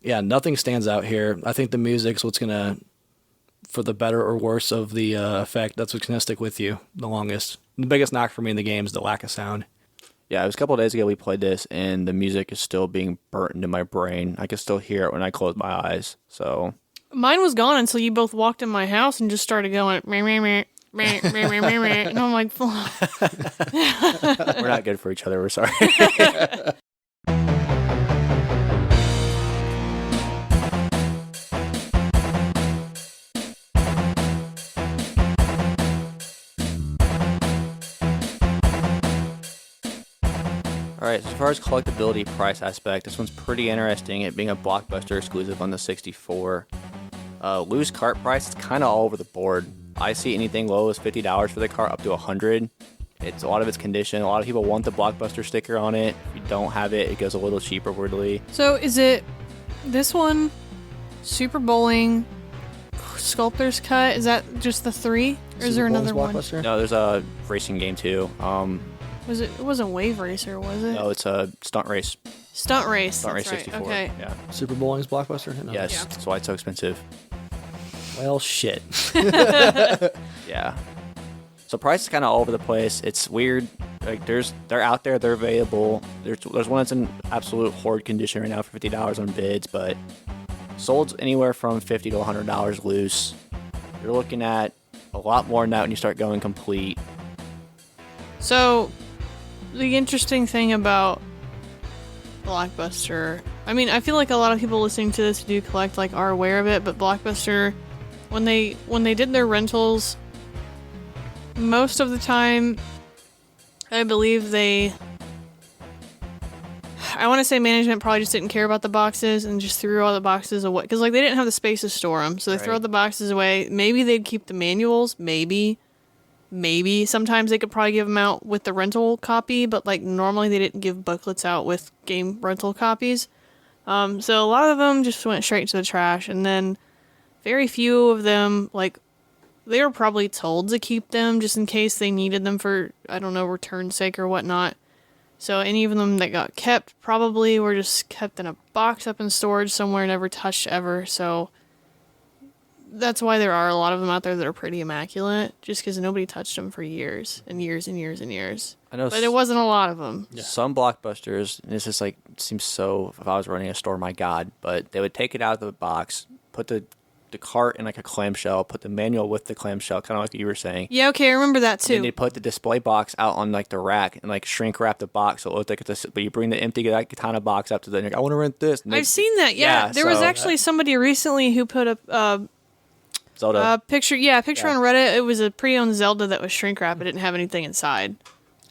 Yeah, nothing stands out here. I think the music's what's going to for the better or worse of the effect. That's what's going to stick with you the longest. The biggest knock for me in the game is the lack of sound. Yeah, it was a couple of days ago we played this, and the music is still being burnt into my brain. I can still hear it when I close my eyes. So Mine was gone until you both walked in my house and just started going, meh, meh, meh, meh, meh, meh, meh, meh. And I'm like, we're not good for each other. We're sorry. All right, so as far as collectability price aspect, this one's pretty interesting, it being a Blockbuster exclusive on the 64. Loose cart price is kind of all over the board. I see anything low as $50 for the cart up to $100. It's a lot of its condition. A lot of people want the Blockbuster sticker on it. If you don't have it, it goes a little cheaper, weirdly. So is it this one, Super Bowling, Sculptor's Cut? Is that just the 3? Or is there another one? No, there's a racing game too. It wasn't Wave Racer, was it? No, it's a stunt race. Stunt Race. Stunt Race that's 64. Right. Okay. Yeah. Super Bowling's Blockbuster? No. Yes, Yeah. that's why it's so expensive. Well, shit. Yeah. So price is kind of all over the place. It's weird. Like they're out there, they're available. There's one that's in absolute hoard condition right now for $50 on bids, but sold anywhere from $50 to $100 loose. You're looking at a lot more than that when you start going complete. So, the interesting thing about Blockbuster, I mean, I feel like a lot of people listening to this who do collect like are aware of it, but Blockbuster, when they did their rentals, most of the time, I believe I want to say management probably just didn't care about the boxes and just threw all the boxes away. Because, like, they didn't have the space to store them. So they throw the boxes away. Maybe they'd keep the manuals. Maybe. Sometimes they could probably give them out with the rental copy. But, like, normally they didn't give booklets out with game rental copies. So a lot of them just went straight to the trash. And then very few of them, like, they were probably told to keep them just in case they needed them for, I don't know, return sake or whatnot. So any of them that got kept probably were just kept in a box up in storage somewhere, never touched ever. So that's why there are a lot of them out there that are pretty immaculate, just because nobody touched them for years and years and years and years. I know, but it wasn't a lot of them. Yeah. Some Blockbusters, and it's just like, it seems so, if I was running a store, my God, but they would take it out of the box, put the cart in like a clamshell, put the manual with the clamshell, kind of like you were saying. Yeah, okay, I remember that too. And then they put the display box out on like the rack and like shrink wrap the box so it looked like it's but you bring the empty Daikatana box up to the, like, I want to rent this. I've seen that, yeah. There was actually somebody recently who put a Zelda. picture on Reddit. It was a pre-owned Zelda that was shrink wrap. It didn't have anything inside.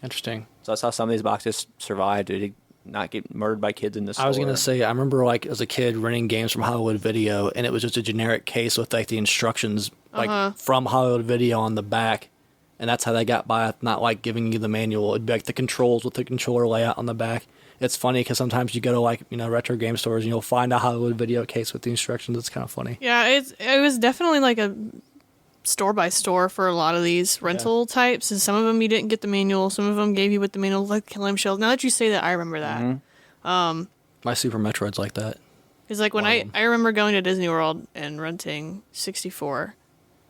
Interesting. So that's how some of these boxes survived. They did not get murdered by kids in the store. I was going to say, I remember like as a kid renting games from Hollywood Video, and it was just a generic case with like the instructions like from Hollywood Video on the back. And that's how they got by, not like giving you the manual. It'd be like the controls with the controller layout on the back. It's funny because sometimes you go to like, retro game stores and you'll find a Hollywood Video case with the instructions. It's kind of funny. Yeah, it was definitely like a store by store for a lot of these rental types, and some of them you didn't get the manual, some of them gave you with the manual, like clamshell. Now that you say that, I remember that. My Super Metroid's like that. Because like when I remember going to Disney World and renting 64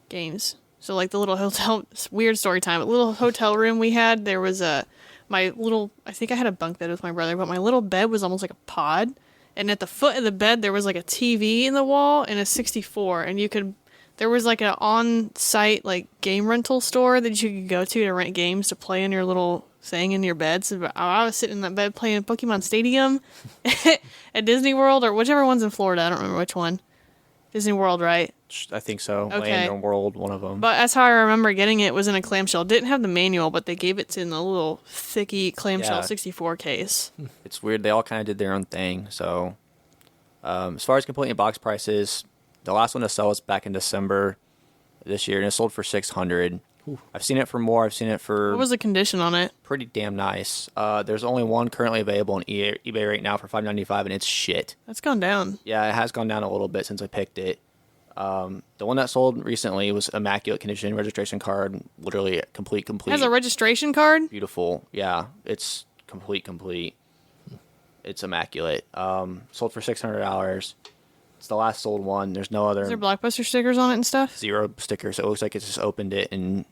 games. So like the little hotel, weird story time, a little hotel room we had, there was I think I had a bunk bed with my brother, but my little bed was almost like a pod, and at the foot of the bed there was like a TV in the wall and a 64, and there was like an on-site like game rental store that you could go to rent games to play in your little thing in your bed. So I was sitting in that bed playing Pokemon Stadium at Disney World, or whichever one's in Florida. I don't remember which one. Disney World, right? I think so. Okay. Land or World, one of them. But that's how I remember getting it. Was in a clamshell. Didn't have the manual, but they gave it in a little thicky clamshell 64 case. It's weird. They all kind of did their own thing. So as far as completely box prices, the last one to sell was back in December this year, and it sold for $600. I've seen it for more. I've seen it for... What was the condition on it? Pretty damn nice. There's only one currently available on eBay right now for $5.95, and it's shit. That's gone down. Yeah, it has gone down a little bit since I picked it. The one that sold recently was immaculate condition, registration card, literally complete. It has a registration card? Beautiful. Yeah, it's complete. It's immaculate. Sold for $600. It's the last sold one. There's no other Is there Blockbuster stickers on it and stuff? 0 stickers. So it looks like it's just opened it and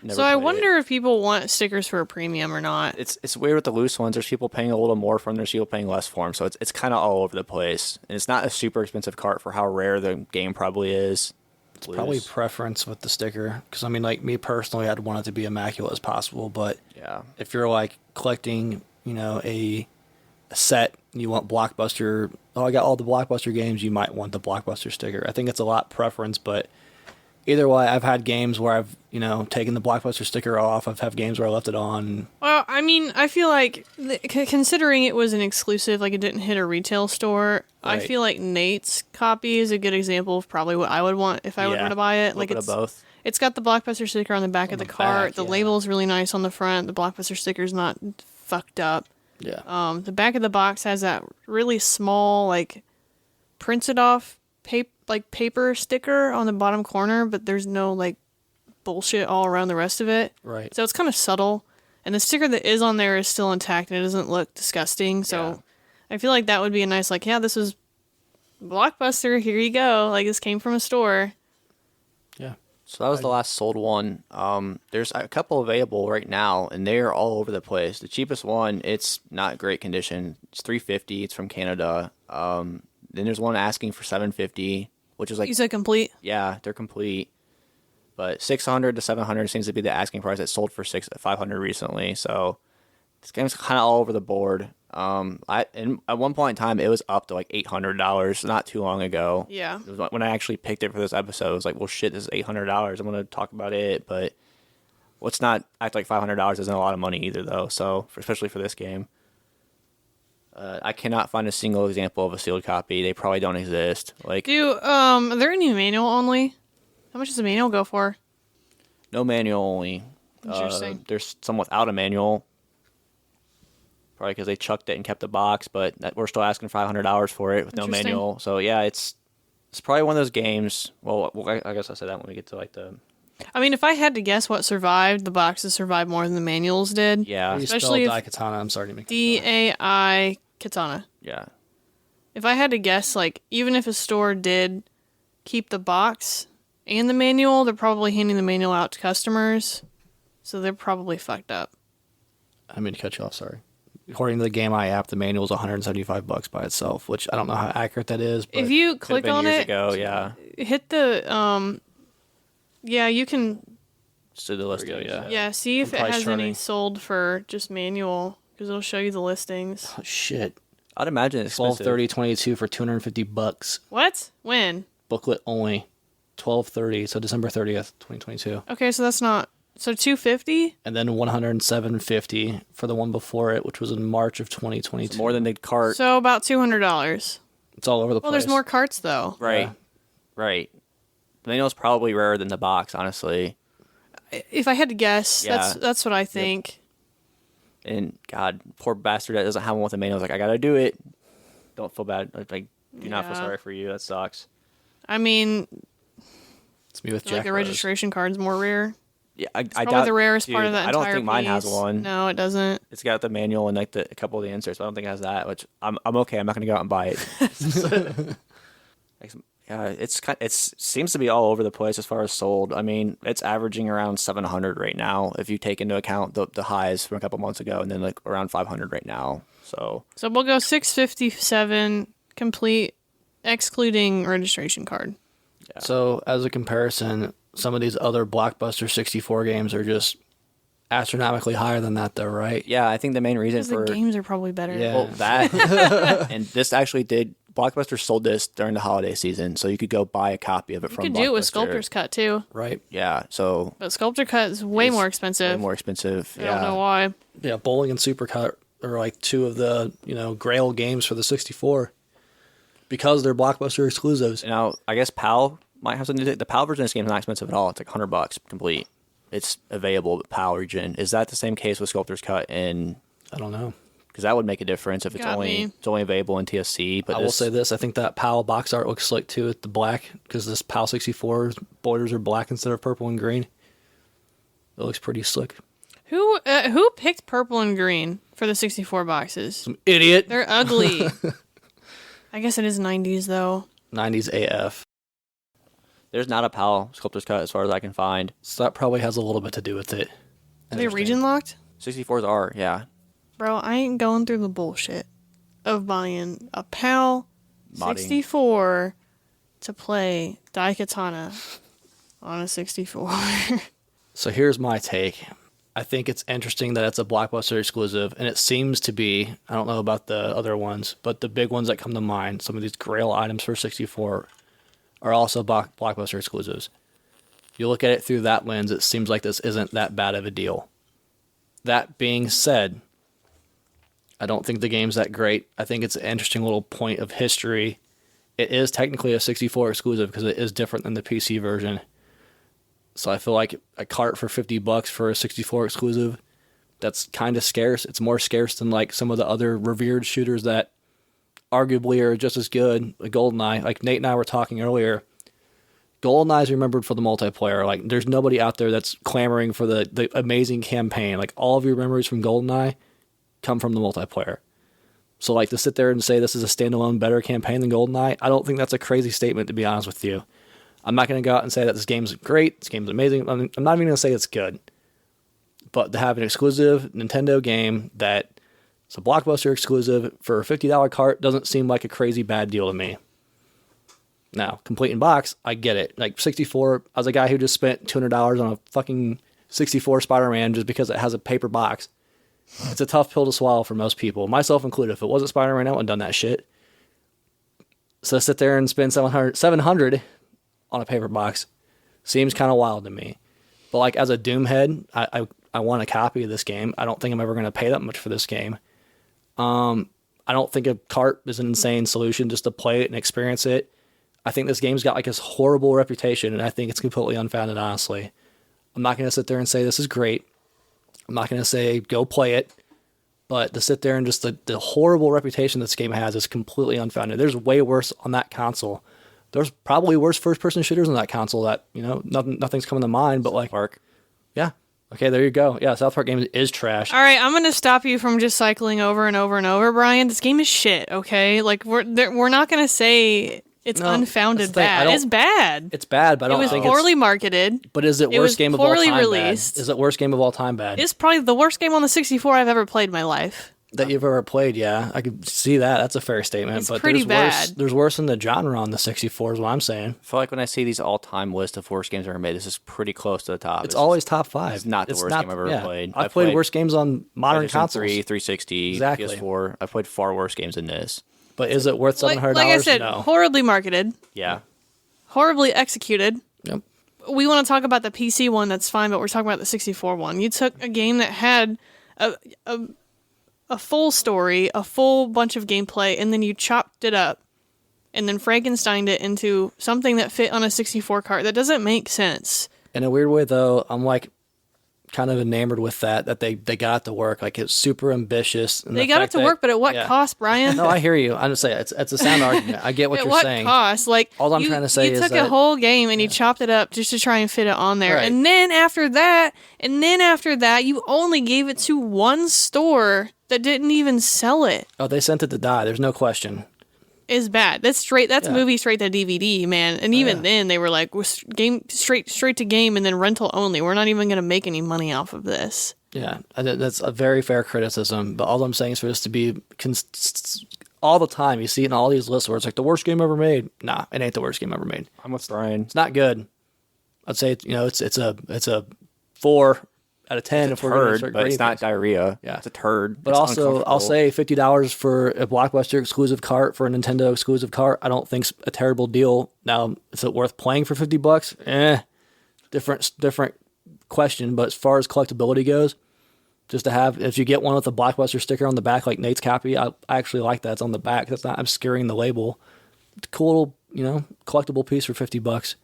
never So I played it. wonder if people want stickers for a premium or not. It's weird with the loose ones. There's people paying a little more for them. There's people paying less for them. So it's kind of all over the place. And it's not a super expensive cart for how rare the game probably is. It's probably preference with the sticker. Because, I mean, like, me personally, I'd want it to be immaculate as possible. But Yeah. if you're, like, collecting, you know, a set, and you want Blockbuster, I got all the Blockbuster games, you might want the Blockbuster sticker. I think it's a lot preference, but either way, I've had games where I've, you know, taken the Blockbuster sticker off. I've had games where I left it on. Well, I mean, I feel like considering it was an exclusive, like it didn't hit a retail store, I Right. feel like Nate's copy is a good example of probably what I would want if I were Yeah. to buy it. A Like little bit of both. it's got the Blockbuster sticker on the back of the cart. back, The yeah. label's really nice on the front. The Blockbuster sticker's not fucked up. Yeah. The back of the box has that really small, like, printed off paper sticker on the bottom corner, but there's no, like, bullshit all around the rest of it. Right. So it's kind of subtle. And the sticker that is on there is still intact and it doesn't look disgusting. So I feel like that would be a nice, like, yeah, this is Blockbuster. Here you go. Like, this came from a store. Yeah. So that was the last sold one. There's a couple available right now, and they're all over the place. The cheapest one, it's not great condition. It's $350. It's from Canada. Then there's one asking for $750, which is like, You said complete? yeah, they're complete. But $600 to $700 seems to be the asking price. It sold for $500 recently. So this game's kind of all over the board. At one point in time, it was up to like $800 not too long ago. Yeah. It was when I actually picked it for this episode, I was like, well, shit, this is $800. I'm going to talk about it. But let's not act like $500 isn't a lot of money either, though. So, especially for this game. I cannot find a single example of a sealed copy. They probably don't exist. Like, Are there any manual only? How much does the manual go for? no manual only. Interesting. There's some without a manual. Probably because they chucked it and kept the box, but we're still asking $500 for it with no Interesting. manual. So yeah, it's probably one of those games. Well, I guess I'll say that when we get to like the I mean, if I had to guess what survived, the boxes survived more than the manuals did. yeah How do you Especially spell if- Daikatana? I'm sorry to make DAI Katana. yeah. If I had to guess, like, even if a store did keep the box and the manual, they're probably handing the manual out to customers. So they're probably fucked up. I mean to cut you off, sorry. According to the Game Eye app, the manual is $175 by itself, which I don't know how accurate that is. But If you Could've click been on years it, ago, yeah. hit the yeah, you can So the list, go, yeah. yeah, see if it price has any charting. sold for just manual because it'll show you the listings. oh, shit, I'd imagine it's expensive. 12/30/22 for $250. What? When? Booklet only, 12/30, so December 30th, 2022, Okay, so that's not so $250. and then $107.50 for the one before it, which was in March of 2022. It's more than the cart. So about $200. It's all over the Well, place. there's more carts though. Right, Yeah. right. The manual's probably rarer than the box, honestly. If I had to guess, Yeah. that's what I think. And God, poor bastard that doesn't have one with a manual. Is like, I gotta do it. Don't feel bad. Like, do not feel Yeah. sorry for you. That sucks. I mean, It's me with I feel like Jack the Rose. registration card's more rare. Yeah, I Probably doubt the rarest part dude, of that I don't entire think mine has piece. one. No, it doesn't. It's got the manual and like a couple of the inserts. But I don't think it has that. Which I'm okay. I'm not gonna go out and buy it. Yeah, it seems to be all over the place as far as sold. I mean, it's averaging around 700 right now if you take into account the highs from a couple months ago, and then like around 500 right now. So So we'll go 657 complete, excluding registration card. So, as a comparison, some of these other Blockbuster 64 games are just astronomically higher than that, though, right? yeah, I think the main reason Because for the games are probably better. Yeah. well that and this actually did. Blockbuster sold this during the holiday season, so you could go buy a copy of it You from could Blockbuster. do it with Sculptor's Cut too, Right. Yeah, so but Sculptor Cut is way more expensive. way more expensive. I don't know Yeah, why. Yeah, Bowling and Supercut are like two of the, Grail games for the 64 because they're Blockbuster exclusives. now I guess PAL might have something to do. The PAL version of this game is not expensive at all. It's like $100 complete. It's available at PAL region. Is that the same case with Sculptor's Cut? And I don't know. because that would make a difference if it's Got me. only available in TSC. But I will say this: I think that PAL box art looks slick too with the black, because this PAL 64's borders are black instead of purple and green. It looks pretty slick. Who picked purple and green for the 64 boxes? Some idiot. They're ugly. I guess it is 90s though. 90s AF. There's not a PAL Sculptor's Cut as far as I can find. So that probably has a little bit to do with it. Are they region locked? 64s are, yeah. Bro, I ain't going through the bullshit of buying a PAL Modding. 64 to play Daikatana on a 64. So here's my take. I think it's interesting that it's a Blockbuster exclusive, and it seems to be, I don't know about the other ones, but the big ones that come to mind, some of these Grail items for 64 are also Blockbuster exclusives. You look at it through that lens, it seems like this isn't that bad of a deal. That being said, I don't think the game's that great. I think it's an interesting little point of history. It is technically a 64 exclusive because it is different than the PC version. So I feel like a cart for $50 for a 64 exclusive, that's kind of scarce. It's more scarce than like some of the other revered shooters that arguably are just as good. Like GoldenEye, like Nate and I were talking earlier. GoldenEye is remembered for the multiplayer. Like there's nobody out there that's clamoring for the amazing campaign. Like all of your memories from GoldenEye come from the multiplayer. So like to sit there and say this is a standalone better campaign than GoldenEye, I don't think that's a crazy statement, to be honest with you. I'm not going to go out and say that this game's great, this game's amazing. I'm not even going to say it's good. But to have an exclusive Nintendo game that is a Blockbuster exclusive for a $50 cart doesn't seem like a crazy bad deal to me. Now, complete in box, I get it. Like 64, I was a guy who just spent $200 on a fucking 64 Spider-Man just because it has a paper box. It's a tough pill to swallow for most people, myself included. If it wasn't Spider-Man, I wouldn't have done that shit. So sit there and spend $700 on a paper box seems kind of wild to me. But like as a Doom head, I want a copy of this game. I don't think I'm ever going to pay that much for this game. I don't think a cart is an insane solution just to play it and experience it. I think this game's got like this horrible reputation, and I think it's completely unfounded, honestly. I'm not going to sit there and say this is great. I'm not going to say go play it. But to sit there and just the horrible reputation this game has is completely unfounded. There's way worse on that console. There's probably worse first-person shooters on that console that, you know, nothing's coming to mind, but like... Park. Yeah. Okay, there you go. Yeah, South Park Games is trash. All right, I'm going to stop you from just cycling over and over and over, Brian. This game is shit, okay? Like, we're not going to say it's unfounded bad. It's bad. It's bad, but I don't think it was poorly marketed. But is it worst game of all time released. bad? Is it worst game of all time bad? It's probably the worst game on the 64 I've ever played in my life. That you've ever played, yeah. I could see that. That's a fair statement. It's but pretty bad. There's worse in the genre on the 64 is what I'm saying. I feel like when I see these all-time list of worst games ever made, this is pretty close to the top. It's always top 5. It's not the worst game I've ever played. I've played worse games on modern consoles. 3, 360, Exactly. PS4. I've played far worse games than this. But is it worth $700? Like I said, no. horribly marketed. Yeah. Horribly executed. Yep. We want to talk about the PC one, that's fine, but we're talking about the 64 one. You took a game that had a full story, a full bunch of gameplay, and then you chopped it up and then Frankensteined it into something that fit on a 64 cart. That doesn't make sense. In a weird way, though, I'm like kind of enamored with that they got it to work. Like it's super ambitious. And they got it to work, but at what cost, Brian? No, I hear you. I'm just saying it's a sound argument. I get what you're saying. At what cost? Like all I'm trying to say is you took a whole game and you chopped it up just to try and fit it on there, right. and then after that, you only gave it to one store that didn't even sell it. Oh, they sent it to die. There's no question. Is bad. That's movie straight to DVD, man. And even then, they were like, game straight to game, and then rental only. We're not even going to make any money off of this. Yeah, that's a very fair criticism. But all I'm saying is for this to be all the time, you see it in all these lists where it's like the worst game ever made. Nah, it ain't the worst game ever made. I'm with Brian. It's not good. I'd say it's a 4 out of 10 if we're going to start, but it's not diarrhea. Yeah, it's a turd. But also, I'll say $50 for a Blockbuster exclusive cart for a Nintendo exclusive cart. I don't think's a terrible deal. Now, is it worth playing for $50? Different question. But as far as collectability goes, just to have, if you get one with a Blockbuster sticker on the back, like Nate's copy, I actually like that. It's on the back. That's not obscuring the label. It's a cool little, collectible piece for $50.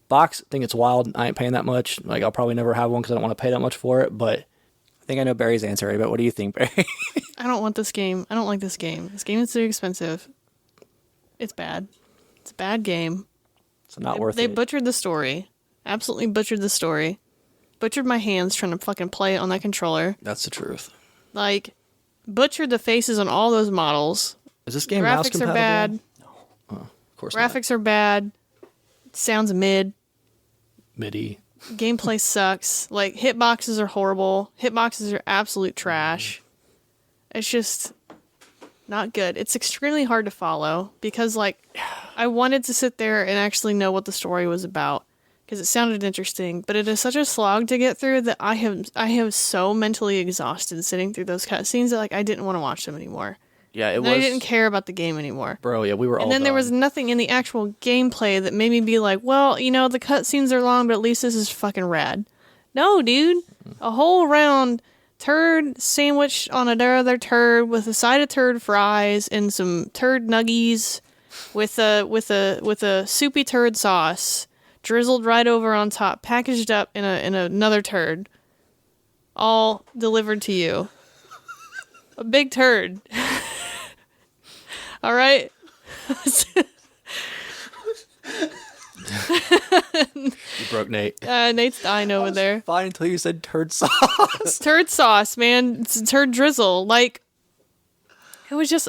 Box, I think it's wild. I ain't paying that much. Like, I'll probably never have one because I don't want to pay that much for it, but I think I know Barry's answer, but what do you think, Barry? I don't want this game. I don't like this game. This game is too expensive. It's bad. It's a bad game. It's not worth it. They butchered the story. Absolutely butchered the story. Butchered my hands trying to fucking play it on that controller. that's the truth. Like, butchered the faces on all those models. Is this game mouse Graphics compatible? are bad. Oh, course Graphics are bad. Sounds mid. MIDI. Gameplay sucks. Like, hitboxes are horrible. Hitboxes are absolute trash. It's just not good. It's extremely hard to follow because, like, I wanted to sit there and actually know what the story was about because it sounded interesting, but it is such a slog to get through that I have so mentally exhausted sitting through those cutscenes that, like, I didn't want to watch them anymore. Yeah, And I didn't care about the game anymore. Bro, yeah, we were all And then there was nothing in the actual gameplay that made me be like, well, you know, the cutscenes are long, but at least this is fucking rad. No, dude. A whole round turd sandwich on another turd with a side of turd fries and some turd nuggies with a soupy turd sauce drizzled right over on top, packaged up in another turd, all delivered to you. A big turd. All right. You broke Nate. Nate's dying over there. Fine until you said turd sauce. Turd sauce, man. It's turd drizzle. Like, it was just,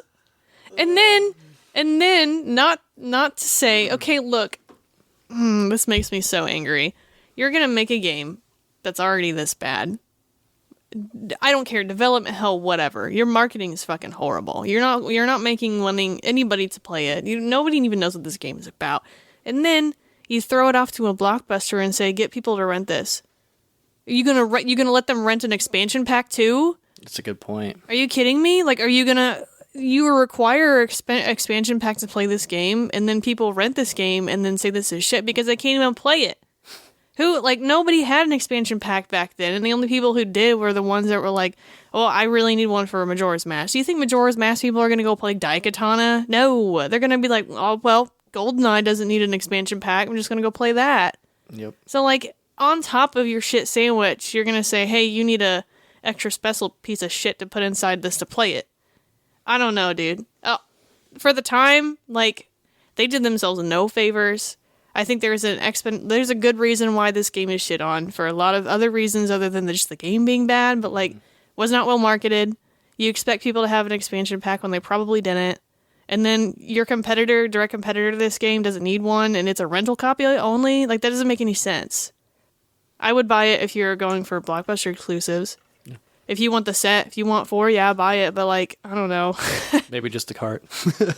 and then not to say, okay, look, this makes me so angry. You're gonna make a game that's already this bad. I don't care, development hell, whatever. Your marketing is fucking horrible. You're not wanting anybody to play it. Nobody even knows what this game is about. And then you throw it off to a Blockbuster and say, get people to rent this. Are you gonna let them rent an expansion pack too? That's a good point. Are you kidding me? Like, you require expansion pack to play this game, and then people rent this game and then say this is shit because they can't even play it. Nobody had an expansion pack back then, and the only people who did were the ones that were like, oh, I really need one for Majora's Mask. Do you think Majora's Mask people are going to go play Daikatana? No. They're going to be like, oh, well, GoldenEye doesn't need an expansion pack. I'm just going to go play that. Yep. So, like, on top of your shit sandwich, you're going to say, hey, you need a extra special piece of shit to put inside this to play it. I don't know, dude. For the time, like, they did themselves no favors. I think there's a good reason why this game is shit on for a lot of other reasons other than just the game being bad, but like was not well marketed. You expect people to have an expansion pack when they probably didn't. And then your direct competitor to this game doesn't need one and it's a rental copy only. Like that doesn't make any sense. I would buy it if you're going for Blockbuster exclusives. Yeah. If you want the set, if you want 4, yeah, buy it, but like, I don't know. Maybe just the cart.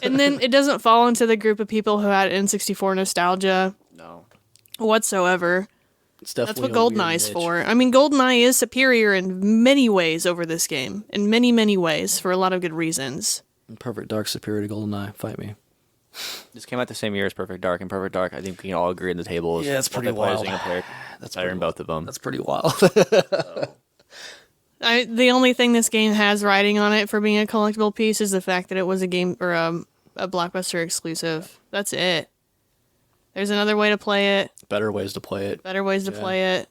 And then it doesn't fall into the group of people who had N64 nostalgia. No. Whatsoever. It's definitely That's what GoldenEye's for. I mean, GoldenEye is superior in many ways over this game. In many, many ways, for a lot of good reasons. Perfect Dark superior to GoldenEye. Fight me. This came out the same year as Perfect Dark, and Perfect Dark, I think we can all agree in the table is that's pretty wild. That's better in both of them. That's pretty wild. The only thing this game has riding on it for being a collectible piece is the fact that it was a game or a Blockbuster exclusive. That's it. There's another way to play it. Better ways to play it. Play it.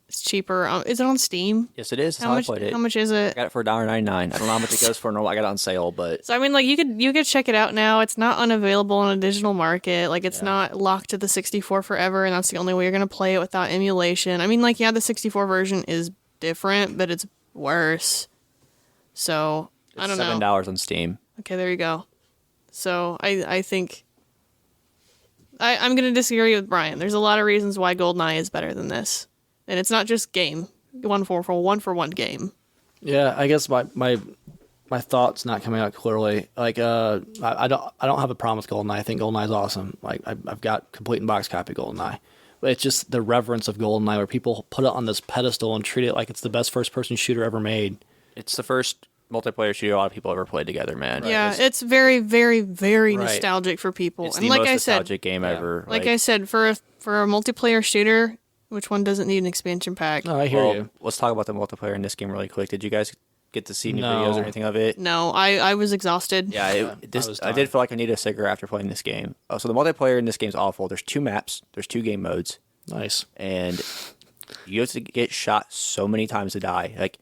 It's cheaper. Is it on Steam? Yes, it is. That's how I played it. How much is it? I got it for $1.99. I don't know how much it goes for. No, I got it on sale, but so I mean, like you could check it out now. It's not unavailable on a digital market. Like it's not locked to the 64 forever, and that's the only way you're gonna play it without emulation. I mean, like the 64 version is different, but it's worse. So I don't know. $7 on Steam. Okay, there you go. So I think I'm gonna disagree with Brian. There's a lot of reasons why GoldenEye is better than this. And it's not just game. One for one game. Yeah, I guess my thoughts not coming out clearly. Like I don't have a problem with GoldenEye. I think GoldenEye is awesome. Like I've got complete in box copy GoldenEye. But it's just the reverence of GoldenEye where people put it on this pedestal and treat it like it's the best first person shooter ever made. It's the first multiplayer shooter a lot of people ever played together, man. Right. Yeah, it's very, very, very nostalgic for people. It's the most nostalgic game ever. Like I said, for a multiplayer shooter, which one doesn't need an expansion pack? Oh, I hear you. Let's talk about the multiplayer in this game really quick. Did you guys get to see any videos or anything of it? No, I was exhausted. Yeah, I did feel like I needed a cigarette after playing this game. So the multiplayer in this game is awful. There's 2 maps. There's 2 game modes. Nice. And you have to get shot so many times to die. Like,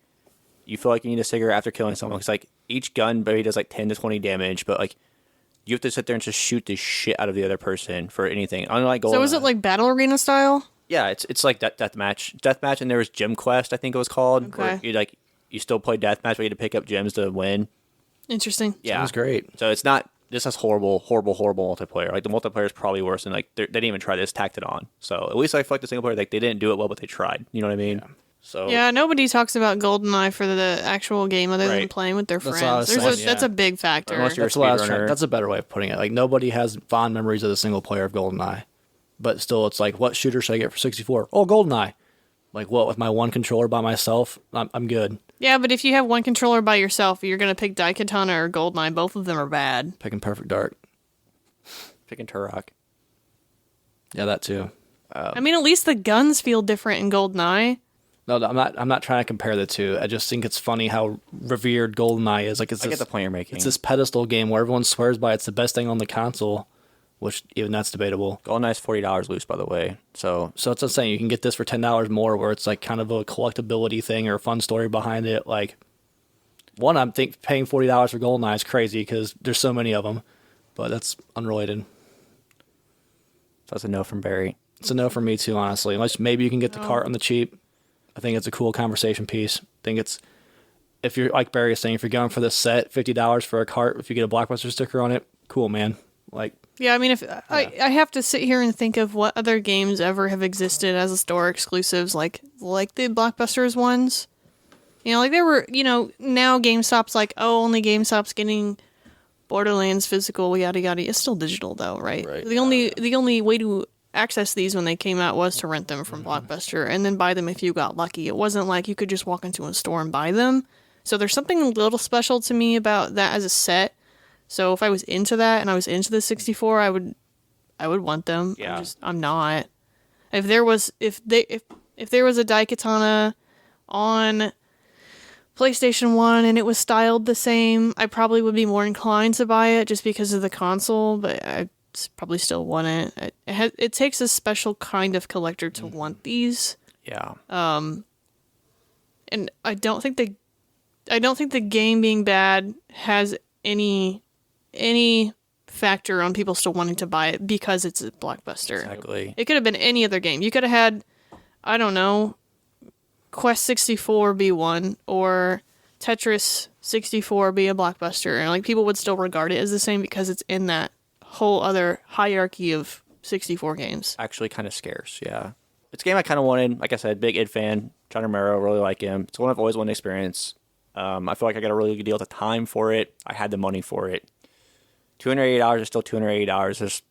you feel like you need a cigarette after killing someone. It's like each gun maybe does like 10 to 20 damage, but like you have to sit there and just shoot the shit out of the other person for anything. Unlike GoldenEye. So is it like Battle Arena style? Yeah, it's like deathmatch, and there was Gem Quest, I think it was called. Okay. Where you still play deathmatch, but you had to pick up gems to win. Interesting. Yeah, Sounds great. So it's not this has horrible multiplayer. Like the multiplayer is probably worse than like they didn't even try this, tacked it on. So at least I feel like the single player, like they didn't do it well, but they tried. You know what I mean? Yeah. So Yeah, nobody talks about GoldenEye for the actual game other than Right. playing with their That's what I was friends. saying, That's yeah. a big factor. Unless you're That's what I was speedrunner. trying. That's a better way of putting it. Like nobody has fond memories of the single player of GoldenEye, but still, it's like, what shooter should I get for 64? Oh, GoldenEye. Like what? With my one controller by myself, I'm good. Yeah, but if you have one controller by yourself, you're gonna pick Daikatana or GoldenEye. Both of them are bad. Picking Perfect Dark. picking Turok. Yeah, that too. I mean, at least the guns feel different in GoldenEye. No, I'm not trying to compare the two. I just think it's funny how revered GoldenEye is. Like I get the point you're making. It's this pedestal game where everyone swears by it's the best thing on the console, which even that's debatable. GoldenEye's $40 loose, by the way. So So it's insane. You can get this for $10 more, where it's like kind of a collectibility thing or a fun story behind it. Like, one, I'm paying $40 for GoldenEye is crazy because there's so many of them, but that's unrelated. that's a no from Barry. It's a no for me too, honestly. Unless maybe you can get the cart on the cheap. I think it's a cool conversation piece. I think it's, if you're like Barry is saying, if you're going for the set, $50 for a cart, if you get a Blockbuster sticker on it, cool, man. Like, Yeah, I mean, if I have to sit here and think of what other games ever have existed as a store exclusives, like the Blockbusters ones. You know, like there were, now GameStop's like, oh, only GameStop's getting Borderlands physical, yada yada. It's still digital though, right? Right. The only way to access these when they came out was to rent them from Blockbuster and then buy them if you got lucky. It wasn't like you could just walk into a store and buy them. So there's something a little special to me about that as a set. So if I was into that and I was into the 64, I would want them. Yeah. I'm not. If there was a Daikatana on PlayStation 1 and it was styled the same, I probably would be more inclined to buy it just because of the console, but I probably still want it. It takes a special kind of collector to want these. Yeah. And I don't think the game being bad has any factor on people still wanting to buy it because it's a Blockbuster. Exactly. It could have been any other game. You could have had, I don't know, Quest 64 be one or Tetris 64 be a Blockbuster, and like people would still regard it as the same because it's in that whole other hierarchy of 64 games. Actually kind of scarce, yeah. It's a game I kind of wanted. Like I said, big id fan. John Romero, really like him. It's one I've always wanted to experience. I feel like I got a really good deal at the time for it. I had the money for it. $280 is still $280. There's,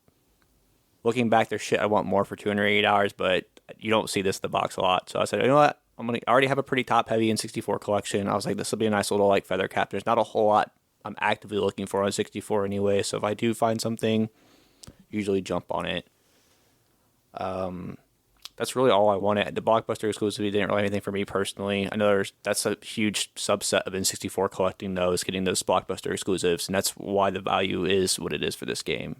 looking back, there's shit I want more for $280, but you don't see this in the box a lot. So I said, you know what? I already have a pretty top-heavy N64 collection. I was like, this will be a nice little like feather cap. There's not a whole lot I'm actively looking for on 64 anyway. So if I do find something, usually jump on it. That's really all I wanted. The Blockbuster exclusivity didn't really have anything for me personally. I know that's a huge subset of N64 collecting, though, is getting those Blockbuster exclusives, and that's why the value is what it is for this game.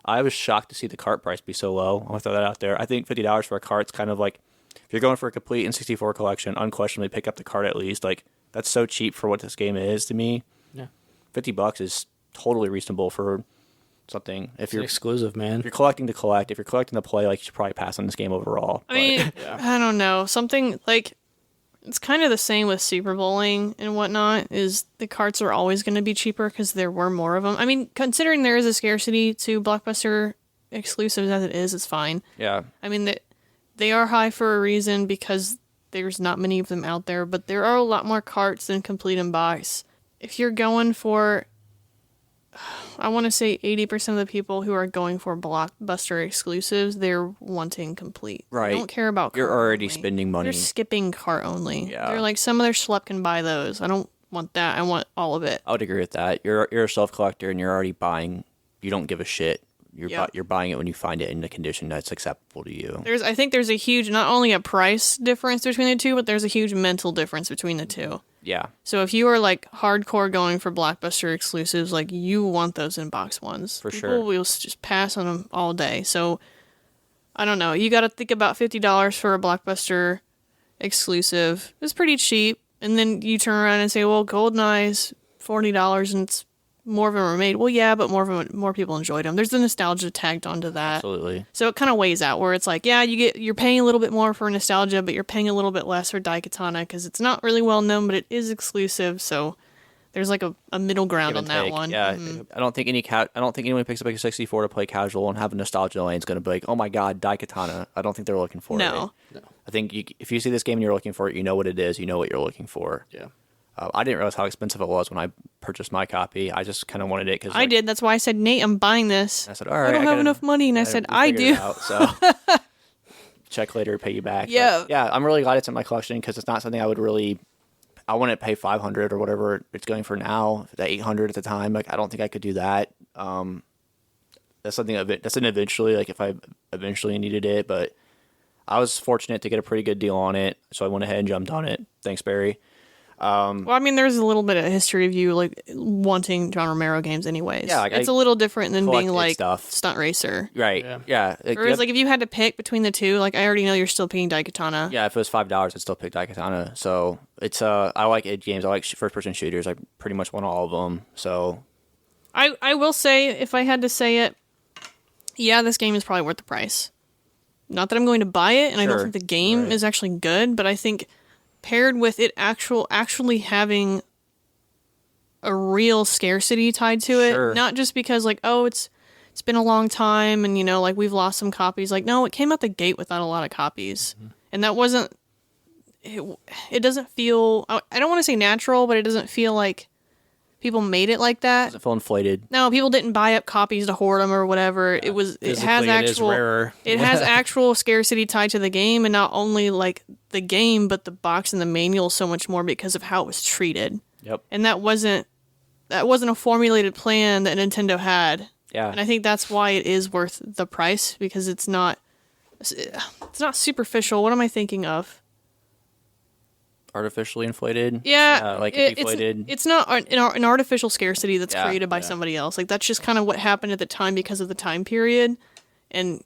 I was shocked to see the cart price be so low. I want to throw that out there. I think $50 for a cart's kind of like, if you're going for a complete N64 collection, unquestionably pick up the cart at least. Like, that's so cheap for what this game is to me. yeah, $50 is totally reasonable for something. If it's you're exclusive, man. if you're collecting to collect, if you're collecting to play, like you should probably pass on this game overall. I mean, I don't know. Something like it's kind of the same with Super Bowling and whatnot. Is the carts are always going to be cheaper because there were more of them. I mean, considering there is a scarcity to Blockbuster exclusives as it is, it's fine. Yeah. I mean, they are high for a reason because there's not many of them out there, but there are a lot more carts than complete in box. If you're going for, I want to say 80% of the people who are going for Blockbuster exclusives, they're wanting complete. Right. They don't care about cart You're already only. spending money. They're skipping cart only. Yeah. They're like, some other schlep can buy those. I don't want that. I want all of it. I would agree with that. You're a self collector and you're already buying. You don't give a shit. You're buying it when you find it in a condition that's acceptable to you. I think there's a huge, not only a price difference between the two, but there's a huge mental difference between the two. Yeah. So if you are like hardcore going for Blockbuster exclusives, like you want those in box ones. For People sure. will just pass on them all day. So I don't know. You got to think about $50 for a Blockbuster exclusive. It's pretty cheap. And then you turn around and say, well, GoldenEye's $40 and it's more of them were made. Well, yeah, but more people enjoyed them. There's the nostalgia tagged onto that. Absolutely. So it kind of weighs out where it's like, yeah, you're paying a little bit more for nostalgia, but you're paying a little bit less for Daikatana because it's not really well known, but it is exclusive. So there's like a middle ground Give on and that take. one. Yeah, Mhm. I don't think anyone who picks up a 64 to play casual and have a nostalgia lane is going to be like, oh my god, Daikatana. I don't think they're looking for No. it. I think if you see this game and you're looking for it, you know what it is. You know what you're looking for. Yeah. I didn't realize how expensive it was when I purchased my copy. I just kind of wanted it because I did. That's why I said, Nate, I'm buying this. I said, all right, I don't have gotta- enough money, and I gotta said, I figure do. it out, so check later, pay you back. Yeah. But yeah. I'm really glad it's in my collection because it's not something I wouldn't pay $500 or whatever it's going for now. The $800 at the time, like I don't think I could do that. That's something that's an eventually, like if I eventually needed it, but I was fortunate to get a pretty good deal on it, so I went ahead and jumped on it. Thanks, Barry. Well, I mean, there's a little bit of history of you like wanting John Romero games, anyways. Yeah, like, it's I a little different than being collected like stuff. Stunt Racer. Right? Yeah. Whereas, like, if you had to pick between the two, like, I already know you're still picking Daikatana. yeah, if it was $5, I'd still pick Daikatana. So it's I like id games. I like first-person shooters. I pretty much want all of them. So I will say, if I had to say it, yeah, this game is probably worth the price. Not that I'm going to buy it, and I don't Sure. think the game is actually good, but I think paired with it actually having a real scarcity tied to it, Sure. not just because like, oh, it's been a long time and like we've lost some copies. Like, no, it came out the gate without a lot of copies. And that wasn't it doesn't feel, I don't want to say natural, but it doesn't feel like people made it like that. doesn't feel inflated. No, people didn't buy up copies to hoard them or whatever. It has Physically, it is actual rarer. it has actual scarcity tied to the game, and not only like the game, but the box and the manual so much more because of how it was treated. Yep. And that wasn't a formulated plan that Nintendo had. Yeah. And I think that's why it is worth the price, because it's not superficial. What am I thinking of? Artificially inflated. Yeah, Like it's deflated. It's not an artificial scarcity that's Yeah, created by somebody else. Like, that's just kind of what happened at the time because of the time period, and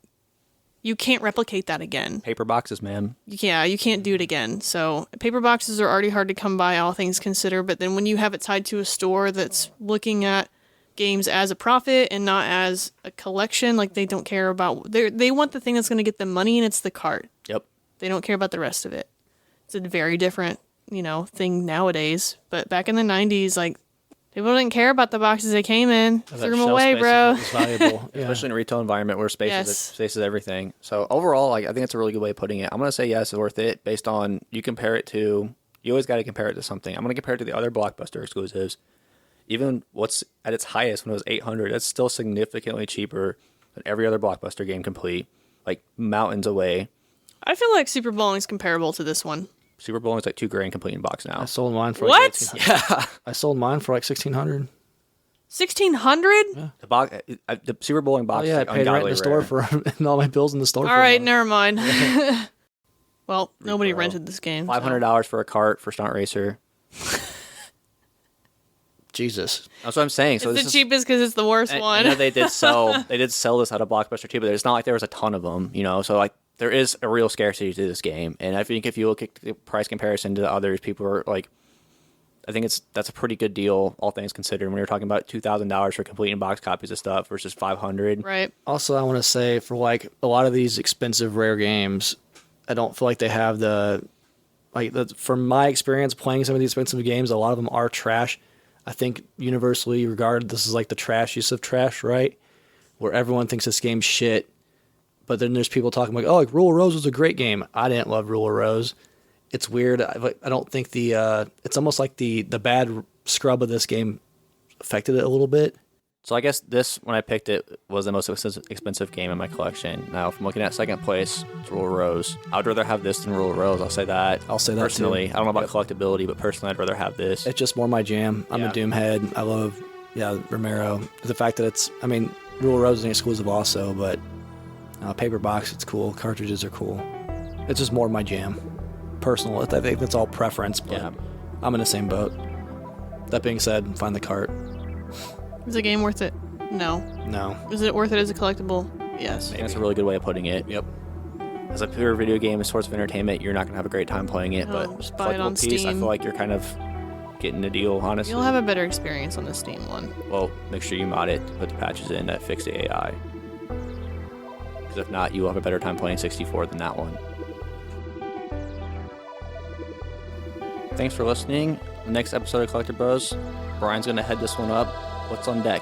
you can't replicate that again. Paper boxes, man. Yeah, you can't do it again. So paper boxes are already hard to come by, all things considered. But then when you have it tied to a store that's looking at games as a profit and not as a collection, like, they don't care about. They want the thing that's going to get them money, and it's the cart. Yep. They don't care about the rest of it. It's a very different, thing nowadays. But back in the 90s, like, people didn't care about the boxes they came in. That Threw them shelf away, space is bro. what was valuable. Yeah. Especially in a retail environment where space Yes. is everything. So overall, like, I think it's a really good way of putting it. I'm gonna say yes, it's worth it based on you compare it to. You always got to compare it to something. I'm gonna compare it to the other Blockbuster exclusives. Even what's at its highest when it was $800, that's still significantly cheaper than every other Blockbuster game complete, like mountains away. I feel like Super Bowling's comparable to this one. Super Bowling's like $2,000 complete in box now. I sold mine for What? like $1,800. I sold mine for like $1,600. 1,600? The box, the Super Bowling box. Oh yeah, I is like paid rent in ungodly the store rare. for and all my bills in the store. All for right, them. never mind. Well, nobody Repro. rented this game. so- $500 for a cart for Stunt Racer. Jesus. That's what I'm saying. So It's this the is, cheapest because it's the worst and, one. I know they did sell this out of Blockbuster too, but it's not like there was a ton of them, So like there is a real scarcity to this game, and I think if you look at the price comparison to the others, people are like, I think that's a pretty good deal, all things considered. When you're talking about $2,000 for complete in box copies of stuff versus $500, Right. Also, I want to say for like a lot of these expensive rare games, I don't feel like they have from my experience playing some of these expensive games, a lot of them are trash. I think universally regarded, this is like the trashiest of trash, right? Where everyone thinks this game's shit, but then there's people talking like, oh, like Rule of Rose was a great game. I didn't love Rule of Rose. It's weird. I don't think it's almost like the bad scrub of this game affected it a little bit. So I guess this, when I picked it, was the most expensive game in my collection. Now, if I'm looking at second place, it's Rule of Rose. I'd rather have this than Rule of Rose. I'll say that. I'll say that personally. too. I don't know about collectability, but personally, I'd rather have this. It's just more my jam. I'm Yeah. a Doom head. I love, Romero. The fact that Rule of Rose is an exclusive also, but paper box, it's cool. Cartridges are cool. It's just more my jam. Personal. I think that's all preference, but Yeah. I'm in the same boat. That being said, find the cart. Is the game worth it? No. No. Is it worth it as a collectible? Yes. I think that's a really good way of putting it. Yep. As a pure video game, a source of entertainment, you're not going to have a great time playing it, No, but just buy it on collectible piece, I Steam. feel like you're kind of getting a deal, honestly. You'll have a better experience on the Steam one. Well, make sure you mod it, put the patches in that fix the AI. Because if not, you will have a better time playing 64 than that one. Thanks for listening. The next episode of Collecti-Bros, Brian's going to head this one up. What's on deck?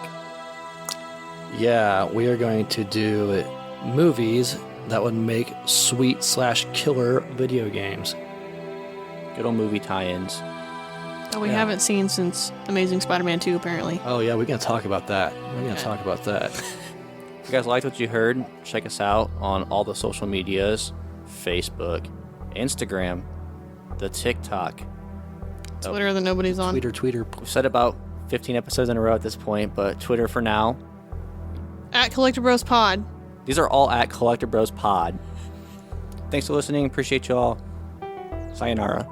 Yeah, we are going to do movies that would make sweet/killer video games. Good old movie tie-ins. That we haven't seen since Amazing Spider-Man 2, apparently. Oh yeah, we're gonna talk about that. If you guys liked what you heard, check us out on all the social medias, Facebook, Instagram, the TikTok. Twitter that nobody's on. Tweeter. We've said about 15 episodes in a row at this point, but Twitter for now. At Collecti-Bros Pod. These are all at Collecti-Bros Pod. Thanks for listening. Appreciate you all. Sayonara.